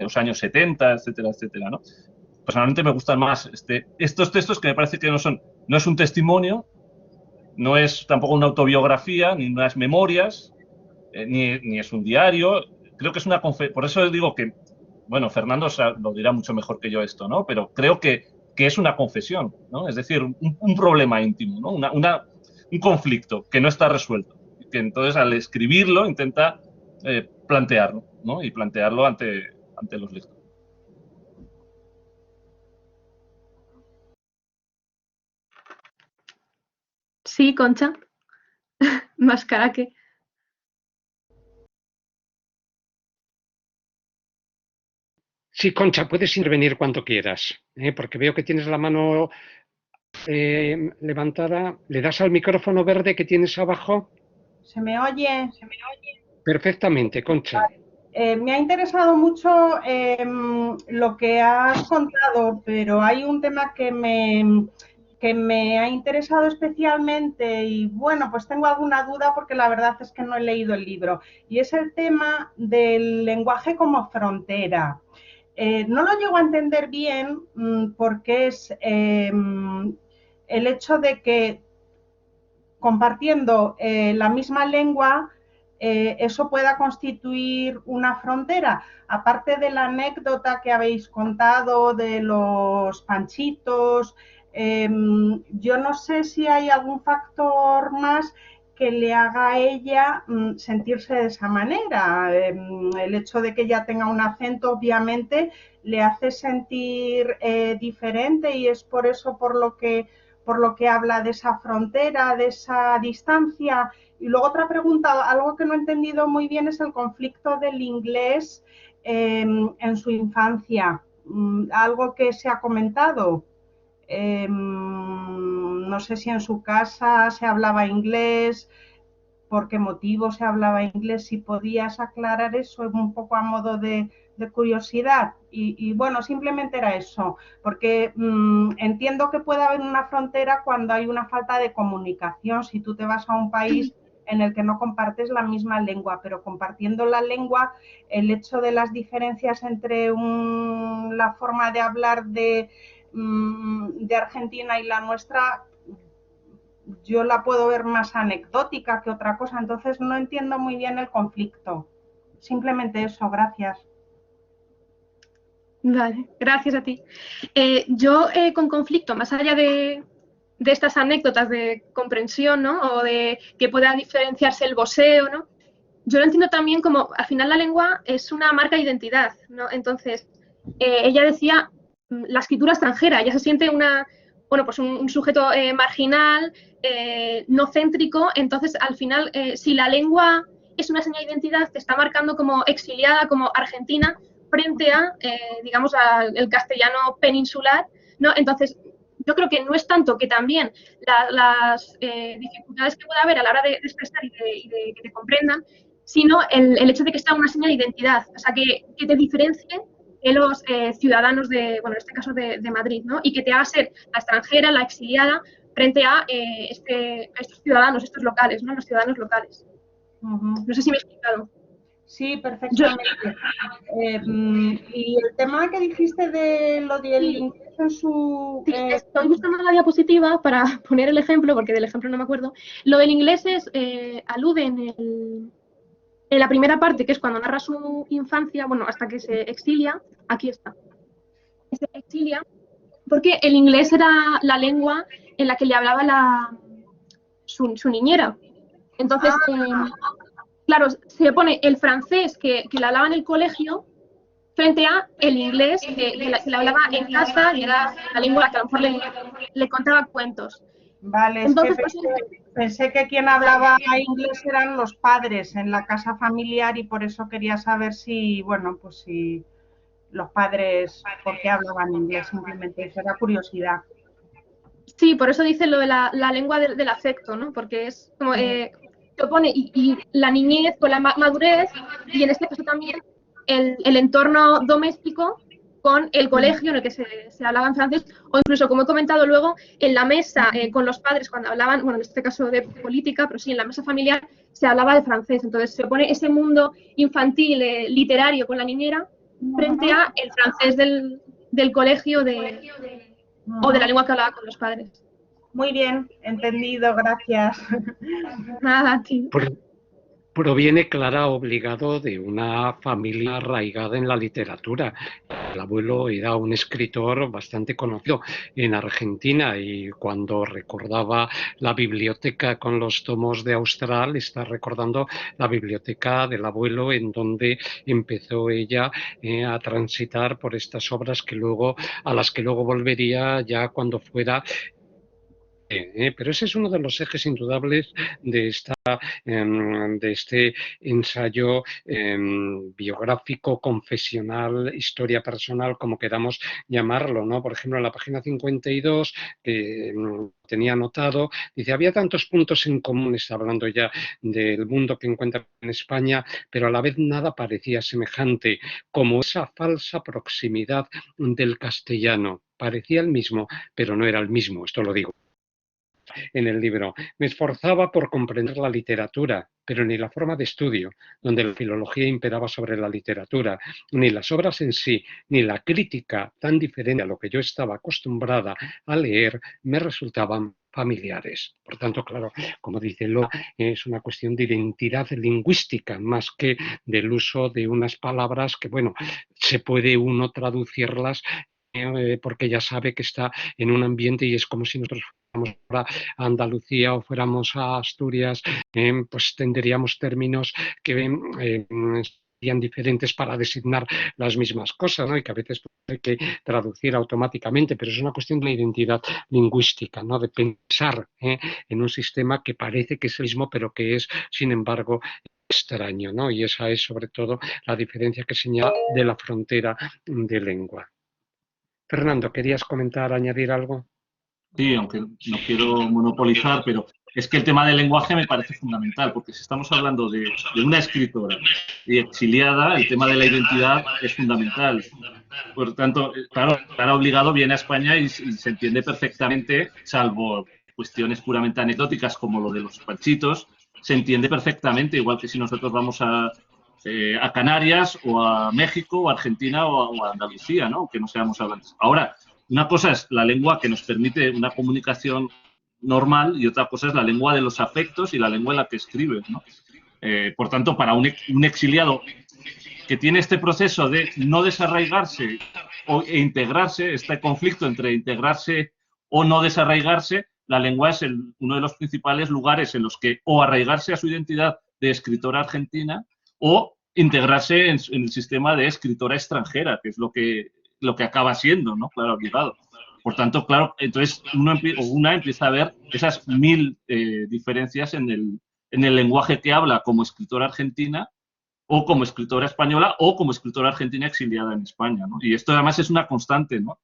los años 70, etcétera, etcétera, ¿no? Personalmente me gustan más estos textos, que me parece que no es un testimonio, no es tampoco una autobiografía, ni unas memorias, ni es un diario. Creo que es una confesión. Por eso digo que, bueno, Fernando lo dirá mucho mejor que yo esto, ¿no? Pero creo que es una confesión, ¿no? Es decir, un problema íntimo, ¿no? Un conflicto que no está resuelto. Y que entonces, al escribirlo, intenta plantearlo, ¿no? Y plantearlo ante los lectores. Sí, Concha. Más cara que... Sí, Concha, puedes intervenir cuando quieras, porque veo que tienes la mano levantada. ¿Le das al micrófono verde que tienes abajo? ¿Se me oye? Perfectamente, Concha. Me ha interesado mucho lo que has contado, pero hay un tema que me ha interesado especialmente y bueno, pues tengo alguna duda porque la verdad es que no he leído el libro y es el tema del lenguaje como frontera. No lo llego a entender bien porque es el hecho de que compartiendo la misma lengua, eso pueda constituir una frontera. Aparte de la anécdota que habéis contado de los panchitos, yo no sé si hay algún factor más que le haga a ella sentirse de esa manera. El hecho de que ella tenga un acento, obviamente, le hace sentir diferente y es por eso por lo que habla de esa frontera, de esa distancia. Y luego otra pregunta, algo que no he entendido muy bien es el conflicto del inglés en su infancia. Algo que se ha comentado. No sé si en su casa se hablaba inglés, por qué motivo se hablaba inglés, si podías aclarar eso un poco a modo de curiosidad. Y bueno, simplemente era eso, porque entiendo que puede haber una frontera cuando hay una falta de comunicación, si tú te vas a un país en el que no compartes la misma lengua, pero compartiendo la lengua, el hecho de las diferencias entre la forma de hablar de Argentina y la nuestra, yo la puedo ver más anecdótica que otra cosa, entonces no entiendo muy bien el conflicto. Simplemente eso, gracias. Vale, gracias a ti. Yo con conflicto, más allá de estas anécdotas de comprensión, ¿no? O de que pueda diferenciarse el voseo, ¿no? Yo lo entiendo también como, al final la lengua es una marca de identidad, ¿no? Entonces, ella decía la escritura extranjera, ella se siente pues un sujeto marginal, no céntrico, entonces al final, si la lengua es una señal de identidad, te está marcando como exiliada, como argentina, frente a, digamos, al castellano peninsular, ¿no? Entonces, yo creo que no es tanto que también las dificultades que pueda haber a la hora de expresar y de que te comprendan, sino el hecho de que sea una señal de identidad, o sea, que te diferencie de los ciudadanos en este caso de Madrid, ¿no? Y que te haga ser la extranjera, la exiliada, frente a estos ciudadanos, estos locales, ¿no? Los ciudadanos locales. No sé si me he explicado. Sí, perfectamente. Y el tema que dijiste de lo del inglés en su... Sí, estoy buscando la diapositiva para poner el ejemplo, porque del ejemplo no me acuerdo. Lo del inglés alude en la primera parte, que es cuando narra su infancia, bueno, hasta que se exilia, aquí está. Se exilia porque el inglés era la lengua en la que le hablaba su niñera. Entonces, claro, se pone el francés que le hablaba en el colegio frente a el inglés que le hablaba en casa y era la lengua que a lo mejor le contaba cuentos. Vale, Entonces, es que pensé que quien hablaba inglés eran los padres en la casa familiar y por eso quería saber si, bueno, pues si los padres, ¿por qué hablaban inglés? Simplemente, eso era curiosidad. Sí, por eso dice lo de la lengua del afecto, ¿no? Porque es como que opone y la niñez con la madurez y en este caso también el entorno doméstico con el colegio en el que se hablaba en francés o incluso, como he comentado luego, en la mesa con los padres cuando hablaban, bueno, en este caso de política, pero sí, en la mesa familiar se hablaba de francés. Entonces se opone ese mundo infantil, literario con la niñera frente a el francés del colegio o de la lengua que hablaba con los padres. Muy bien, entendido, gracias. Nada, a ti. Proviene, Clara, obligado de una familia arraigada en la literatura. El abuelo era un escritor bastante conocido en Argentina y cuando recordaba la biblioteca con los tomos de Austral, está recordando la biblioteca del abuelo en donde empezó ella a transitar por estas obras a las que luego volvería ya cuando fuera pero ese es uno de los ejes indudables de este ensayo biográfico, confesional, historia personal, como queramos llamarlo, ¿no? Por ejemplo, en la página 52, que tenía anotado, dice, había tantos puntos en común, está hablando ya del mundo que encuentra en España, pero a la vez nada parecía semejante, como esa falsa proximidad del castellano. Parecía el mismo, pero no era el mismo, esto lo digo en el libro. Me esforzaba por comprender la literatura, pero ni la forma de estudio, donde la filología imperaba sobre la literatura, ni las obras en sí, ni la crítica tan diferente a lo que yo estaba acostumbrada a leer, me resultaban familiares. Por tanto, claro, como dice Lola, es una cuestión de identidad lingüística más que del uso de unas palabras que, bueno, se puede uno traducirlas porque ya sabe que está en un ambiente y es como si nosotros fuéramos a Andalucía o fuéramos a Asturias, pues tendríamos términos que serían diferentes para designar las mismas cosas, ¿no? Y que a veces hay que traducir automáticamente, pero es una cuestión de la identidad lingüística, ¿no? De pensar en un sistema que parece que es el mismo, pero que es, sin embargo, extraño, ¿no? Y esa es sobre todo la diferencia que señala de la frontera de lengua. Fernando, ¿querías comentar, añadir algo? Sí, aunque no quiero monopolizar, pero es que el tema del lenguaje me parece fundamental, porque si estamos hablando de una escritora y exiliada, el tema de la identidad es fundamental. Por tanto, claro, estará obligado, viene a España y se entiende perfectamente, salvo cuestiones puramente anecdóticas como lo de los panchitos, se entiende perfectamente, igual que si nosotros vamos a Canarias o a México o a Argentina o a Andalucía, ¿no? Que no seamos hablantes. Ahora, una cosa es la lengua que nos permite una comunicación normal y otra cosa es la lengua de los afectos y la lengua en la que escribes, ¿no? Por tanto, para un exiliado que tiene este proceso de no desarraigarse e integrarse, este conflicto entre integrarse o no desarraigarse, la lengua es uno de los principales lugares en los que o arraigarse a su identidad de escritora argentina o integrarse en el sistema de escritora extranjera, que es lo que acaba siendo, ¿no? Claro, obligado. Por tanto, claro, entonces una empieza a ver esas 1000 diferencias en el lenguaje que habla como escritora argentina o como escritora española o como escritora argentina exiliada en España, ¿no? Y esto además es una constante, ¿no?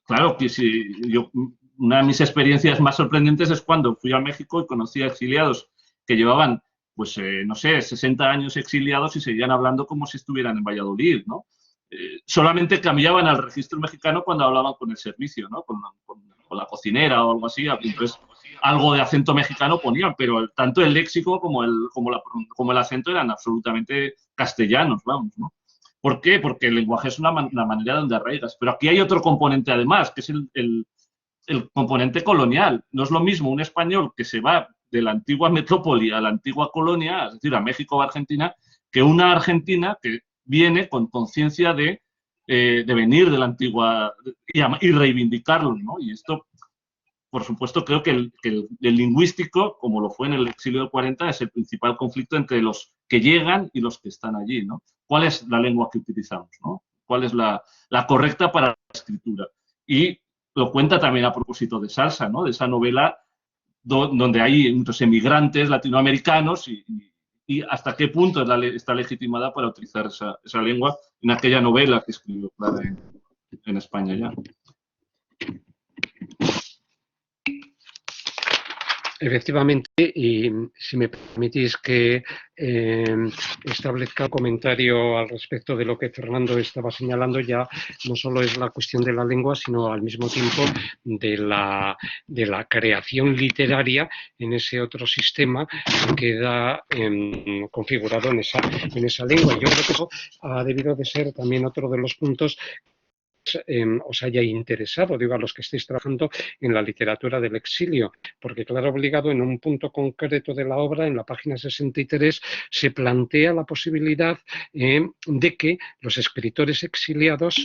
Claro que una de mis experiencias más sorprendentes es cuando fui a México y conocí a exiliados que llevaban, pues, no sé, 60 años exiliados y seguían hablando como si estuvieran en Valladolid, ¿no? Solamente cambiaban al registro mexicano cuando hablaban con el servicio, ¿no? Con la cocinera o algo así. Entonces, algo de acento mexicano ponían, pero tanto el léxico como el acento eran absolutamente castellanos, vamos, ¿no? ¿Por qué? Porque el lenguaje es la manera donde arraigas. Pero aquí hay otro componente además, que es el componente colonial. No es lo mismo un español que se va de la antigua metrópoli a la antigua colonia, es decir, a México o a Argentina, que una argentina que viene con conciencia de venir de la antigua y reivindicarlo, ¿no? Y esto, por supuesto, creo que el lingüístico, como lo fue en el exilio del 40, es el principal conflicto entre los que llegan y los que están allí, ¿no? ¿Cuál es la lengua que utilizamos, ¿no? ¿Cuál es la correcta para la escritura? Y lo cuenta también a propósito de Salsa, ¿no? De esa novela donde hay muchos emigrantes latinoamericanos y hasta qué punto está legitimada para utilizar esa lengua en aquella novela que escribió Clara en España ya. Efectivamente, y si me permitís que establezca un comentario al respecto de lo que Fernando estaba señalando, ya no solo es la cuestión de la lengua, sino al mismo tiempo de la creación literaria en ese otro sistema que queda configurado en esa lengua. Yo creo que eso ha debido de ser también otro de los puntos os haya interesado, digo, a los que estéis trabajando en la literatura del exilio, porque claro, obligado en un punto concreto de la obra, en la página 63, se plantea la posibilidad de que los escritores exiliados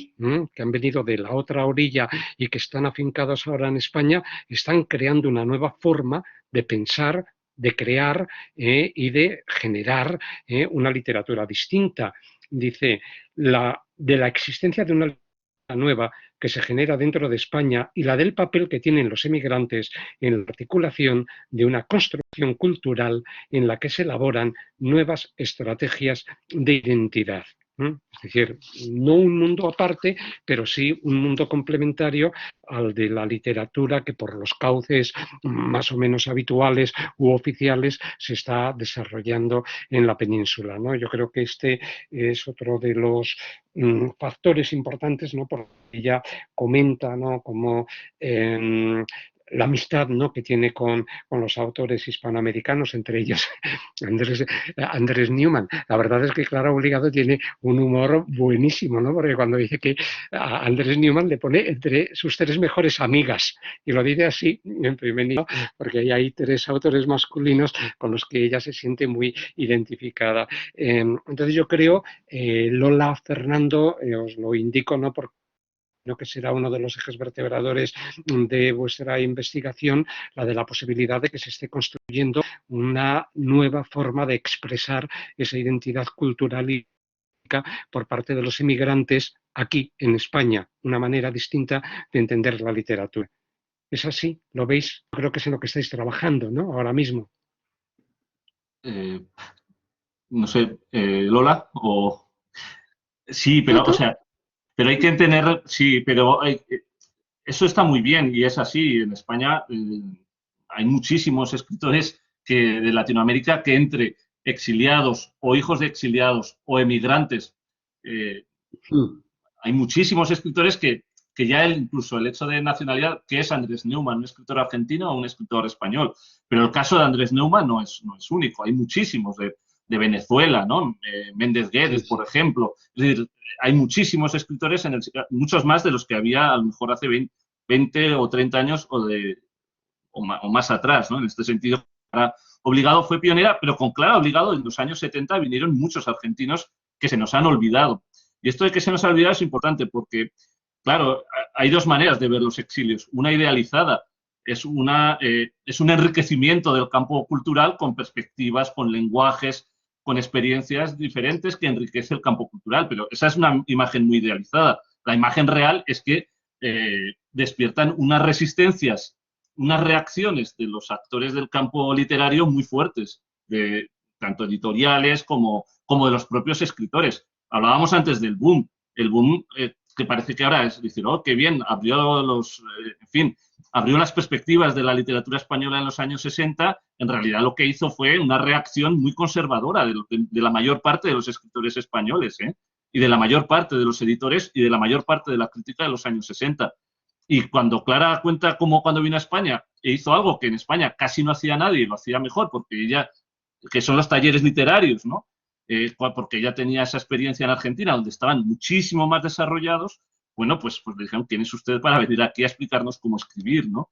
que han venido de la otra orilla y que están afincados ahora en España, están creando una nueva forma de pensar, de crear y de generar una literatura distinta. Dice, de la existencia de una nueva que se genera dentro de España y la del papel que tienen los emigrantes en la articulación de una construcción cultural en la que se elaboran nuevas estrategias de identidad. Es decir, no un mundo aparte, pero sí un mundo complementario al de la literatura que por los cauces más o menos habituales u oficiales se está desarrollando en la península, ¿no? Yo creo que este es otro de los factores importantes, ¿no? Porque ella comenta, ¿no? Como la amistad, ¿no? Que tiene con los autores hispanoamericanos, entre ellos Andrés Newman. La verdad es que Clara Obligado tiene un humor buenísimo, ¿no? Porque cuando dice que a Andrés Newman le pone entre sus 3 mejores amigas, y lo dice así en femenino, porque ahí hay 3 autores masculinos con los que ella se siente muy identificada. Entonces yo creo, Lola, Fernando, os lo indico, ¿no? Porque creo que será uno de los ejes vertebradores de vuestra investigación, la de la posibilidad de que se esté construyendo una nueva forma de expresar esa identidad cultural y por parte de los inmigrantes aquí en España, una manera distinta de entender la literatura. ¿Es así? ¿Lo veis? Creo que es en lo que estáis trabajando, ¿no? Ahora mismo. No sé, Lola, o... Sí, pero, ¿Tú? o sea, pero hay que tener, sí, pero eso está muy bien y es así. En España hay muchísimos escritores de Latinoamérica que entre exiliados o hijos de exiliados o emigrantes, hay muchísimos escritores que ya incluso el hecho de nacionalidad, que es Andrés Neumann, un escritor argentino o un escritor español. Pero el caso de Andrés Neumann no es único, hay muchísimos de Venezuela, ¿no? Méndez Guedes, por ejemplo. Es decir, hay muchísimos escritores, muchos más de los que había a lo mejor hace 20 o 30 años o más atrás, ¿no? En este sentido, Clara Obligado fue pionera, pero con Clara Obligado en los años 70 vinieron muchos argentinos que se nos han olvidado. Y esto de que se nos ha olvidado es importante porque, claro, hay 2 maneras de ver los exilios. Una idealizada es un enriquecimiento del campo cultural con perspectivas, con lenguajes, con experiencias diferentes que enriquece el campo cultural, pero esa es una imagen muy idealizada. La imagen real es que despiertan unas resistencias, unas reacciones de los actores del campo literario muy fuertes, tanto editoriales como de los propios escritores. Hablábamos antes del boom. El boom que parece que ahora es decir, oh, qué bien, abrió abrió las perspectivas de la literatura española en los años 60, en realidad lo que hizo fue una reacción muy conservadora de la mayor parte de los escritores españoles, y de la mayor parte de los editores y de la mayor parte de la crítica de los años 60. Y cuando Clara cuenta cómo cuando vino a España e hizo algo que en España casi no hacía nadie y lo hacía mejor, porque ella, que son los talleres literarios, ¿no? Porque ella tenía esa experiencia en Argentina, donde estaban muchísimo más desarrollados, bueno, pues le dijeron, ¿quién es usted para venir aquí a explicarnos cómo escribir, ¿no?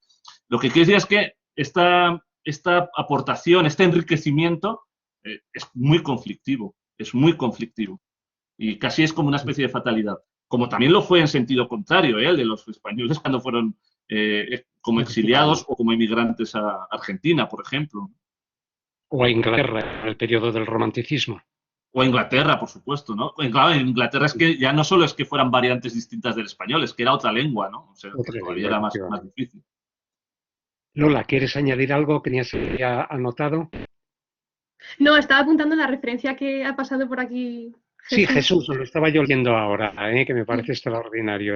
Lo que quiero decir es que esta aportación, este enriquecimiento es muy conflictivo, y casi es como una especie de fatalidad, como también lo fue en sentido contrario, el de los españoles cuando fueron como exiliados o como inmigrantes a Argentina, por ejemplo. O a Inglaterra, en el periodo del romanticismo. O Inglaterra, por supuesto, ¿no? Claro, en Inglaterra es que ya no solo es que fueran variantes distintas del español, es que era otra lengua, ¿no? O sea, Otra todavía lengua, era más difícil. Lola, ¿quieres añadir algo que tenías ya anotado? No, estaba apuntando la referencia que ha pasado por aquí. Sí, Jesús, lo estaba yo leyendo ahora, que me parece extraordinario.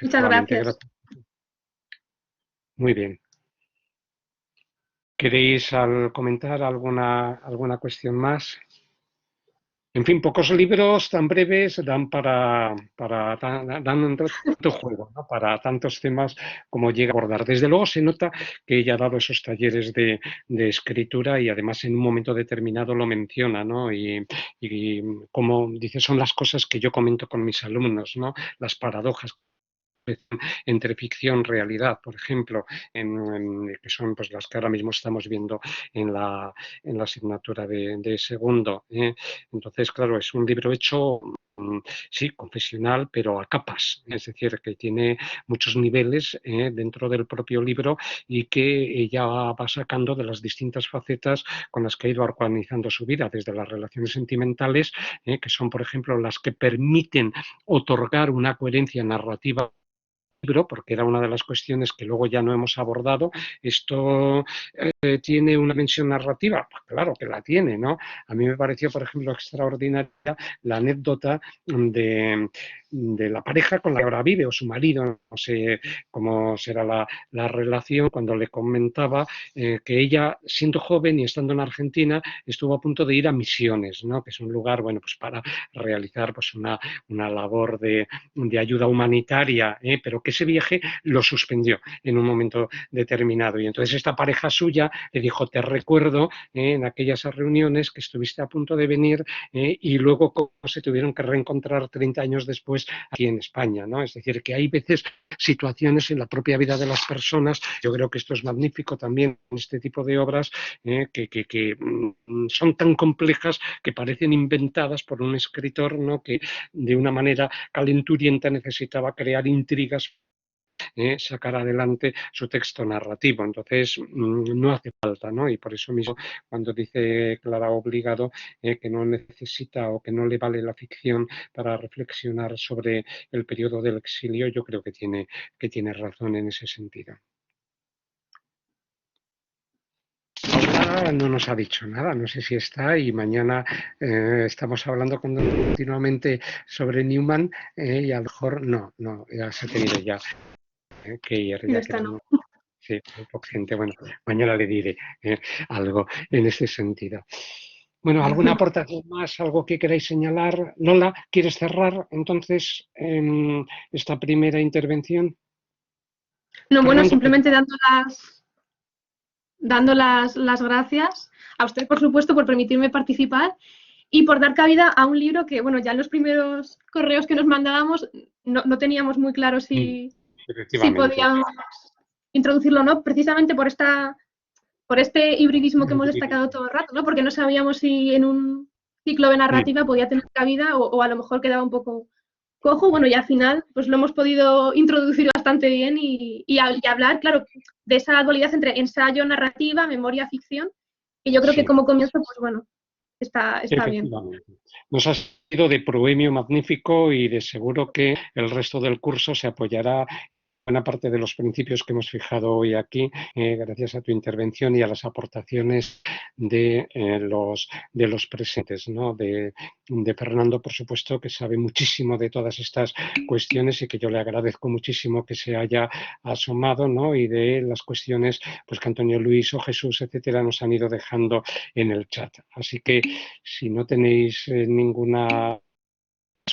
Muchas gracias. Muy bien. ¿Queréis comentar alguna cuestión más? En fin, pocos libros tan breves dan dan un tanto juego, ¿no? Para tantos temas como llega a abordar. Desde luego se nota que ella ha dado esos talleres de escritura y además en un momento determinado lo menciona, ¿no? Y como dice, son las cosas que yo comento con mis alumnos, ¿no? Las paradojas entre ficción y realidad, por ejemplo, que son pues, las que ahora mismo estamos viendo en la asignatura de segundo. Entonces, claro, es un libro hecho sí, confesional, pero a capas, es decir, que tiene muchos niveles dentro del propio libro y que ella va sacando de las distintas facetas con las que ha ido organizando su vida, desde las relaciones sentimentales, que son, por ejemplo, las que permiten otorgar una coherencia narrativa libro, porque era una de las cuestiones que luego ya no hemos abordado. Esto tiene una dimensión narrativa, pues claro que la tiene, ¿no? A mí me pareció, por ejemplo, extraordinaria la anécdota de la pareja con la que ahora vive, o su marido, no sé cómo será la relación, cuando le comentaba que ella, siendo joven y estando en Argentina, estuvo a punto de ir a Misiones, ¿no? Que es un lugar, bueno, pues para realizar pues una labor de ayuda humanitaria, pero que ese viaje lo suspendió en un momento determinado. Y entonces esta pareja suya le dijo, te recuerdo en aquellas reuniones que estuviste a punto de venir y luego cómo se tuvieron que reencontrar 30 años después aquí en España, ¿no? Es decir, que hay veces situaciones en la propia vida de las personas, yo creo que esto es magnífico también en este tipo de obras, que son tan complejas que parecen inventadas por un escritor, ¿no? Que de una manera calenturienta necesitaba crear intrigas, sacar adelante su texto narrativo. Entonces, no hace falta, ¿no? Y por eso mismo, cuando dice Clara Obligado que no necesita o que no le vale la ficción para reflexionar sobre el periodo del exilio, yo creo que tiene razón en ese sentido. Ahora no nos ha dicho nada, no sé si está, y mañana estamos hablando continuamente sobre Newman y a lo mejor no, ya se ha tenido ya que ir, No ya está, quedamos. no. Sí, muy poca gente. Bueno, mañana le diré algo en ese sentido. Bueno, ¿alguna aportación más? ¿Algo que queráis señalar? Lola, ¿quieres cerrar entonces esta primera intervención? No, bueno, Fernando, simplemente dando las gracias a usted, por supuesto, por permitirme participar y por dar cabida a un libro que, bueno, ya en los primeros correos que nos mandábamos no teníamos muy claro si efectivamente. podíamos introducirlo o no, precisamente por este hibridismo que hemos destacado todo el rato, ¿no? Porque no sabíamos si en un ciclo de narrativa podía tener cabida o a lo mejor quedaba un poco cojo. Bueno, y al final pues lo hemos podido introducir bastante bien y hablar, claro, de esa dualidad entre ensayo, narrativa, memoria, ficción, y yo creo que Sí. como comienzo, pues bueno, está bien. Efectivamente. Nos ha sido de proemio magnífico y de seguro que el resto del curso se apoyará en buena parte de los principios que hemos fijado hoy aquí, gracias a tu intervención y a las aportaciones de los presentes, ¿no? De Fernando, por supuesto, que sabe muchísimo de todas estas cuestiones y que yo le agradezco muchísimo que se haya asomado, ¿no? Y de las cuestiones pues, que Antonio Luis o Jesús, etcétera, nos han ido dejando en el chat. Así que si no tenéis ninguna,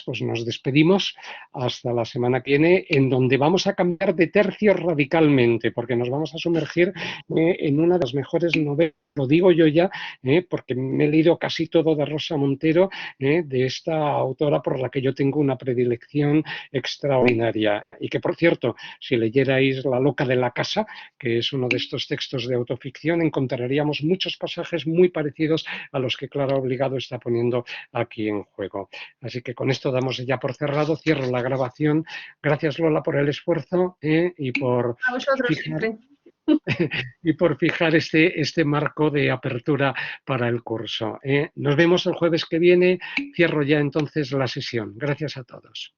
pues nos despedimos hasta la semana que viene, en donde vamos a cambiar de tercio radicalmente, porque nos vamos a sumergir en una de las mejores novelas, lo digo yo ya, porque me he leído casi todo de Rosa Montero, de esta autora por la que yo tengo una predilección extraordinaria. Y que, por cierto, si leyerais La loca de la casa, que es uno de estos textos de autoficción, encontraríamos muchos pasajes muy parecidos a los que Clara Obligado está poniendo aquí en juego. Así que con esto damos ya por cerrado, cierro la grabación. Gracias, Lola, por el esfuerzo y por A vosotros fijar, siempre. y por fijar este marco de apertura para el curso. Nos vemos el jueves que viene. Cierro ya entonces la sesión. Gracias a todos.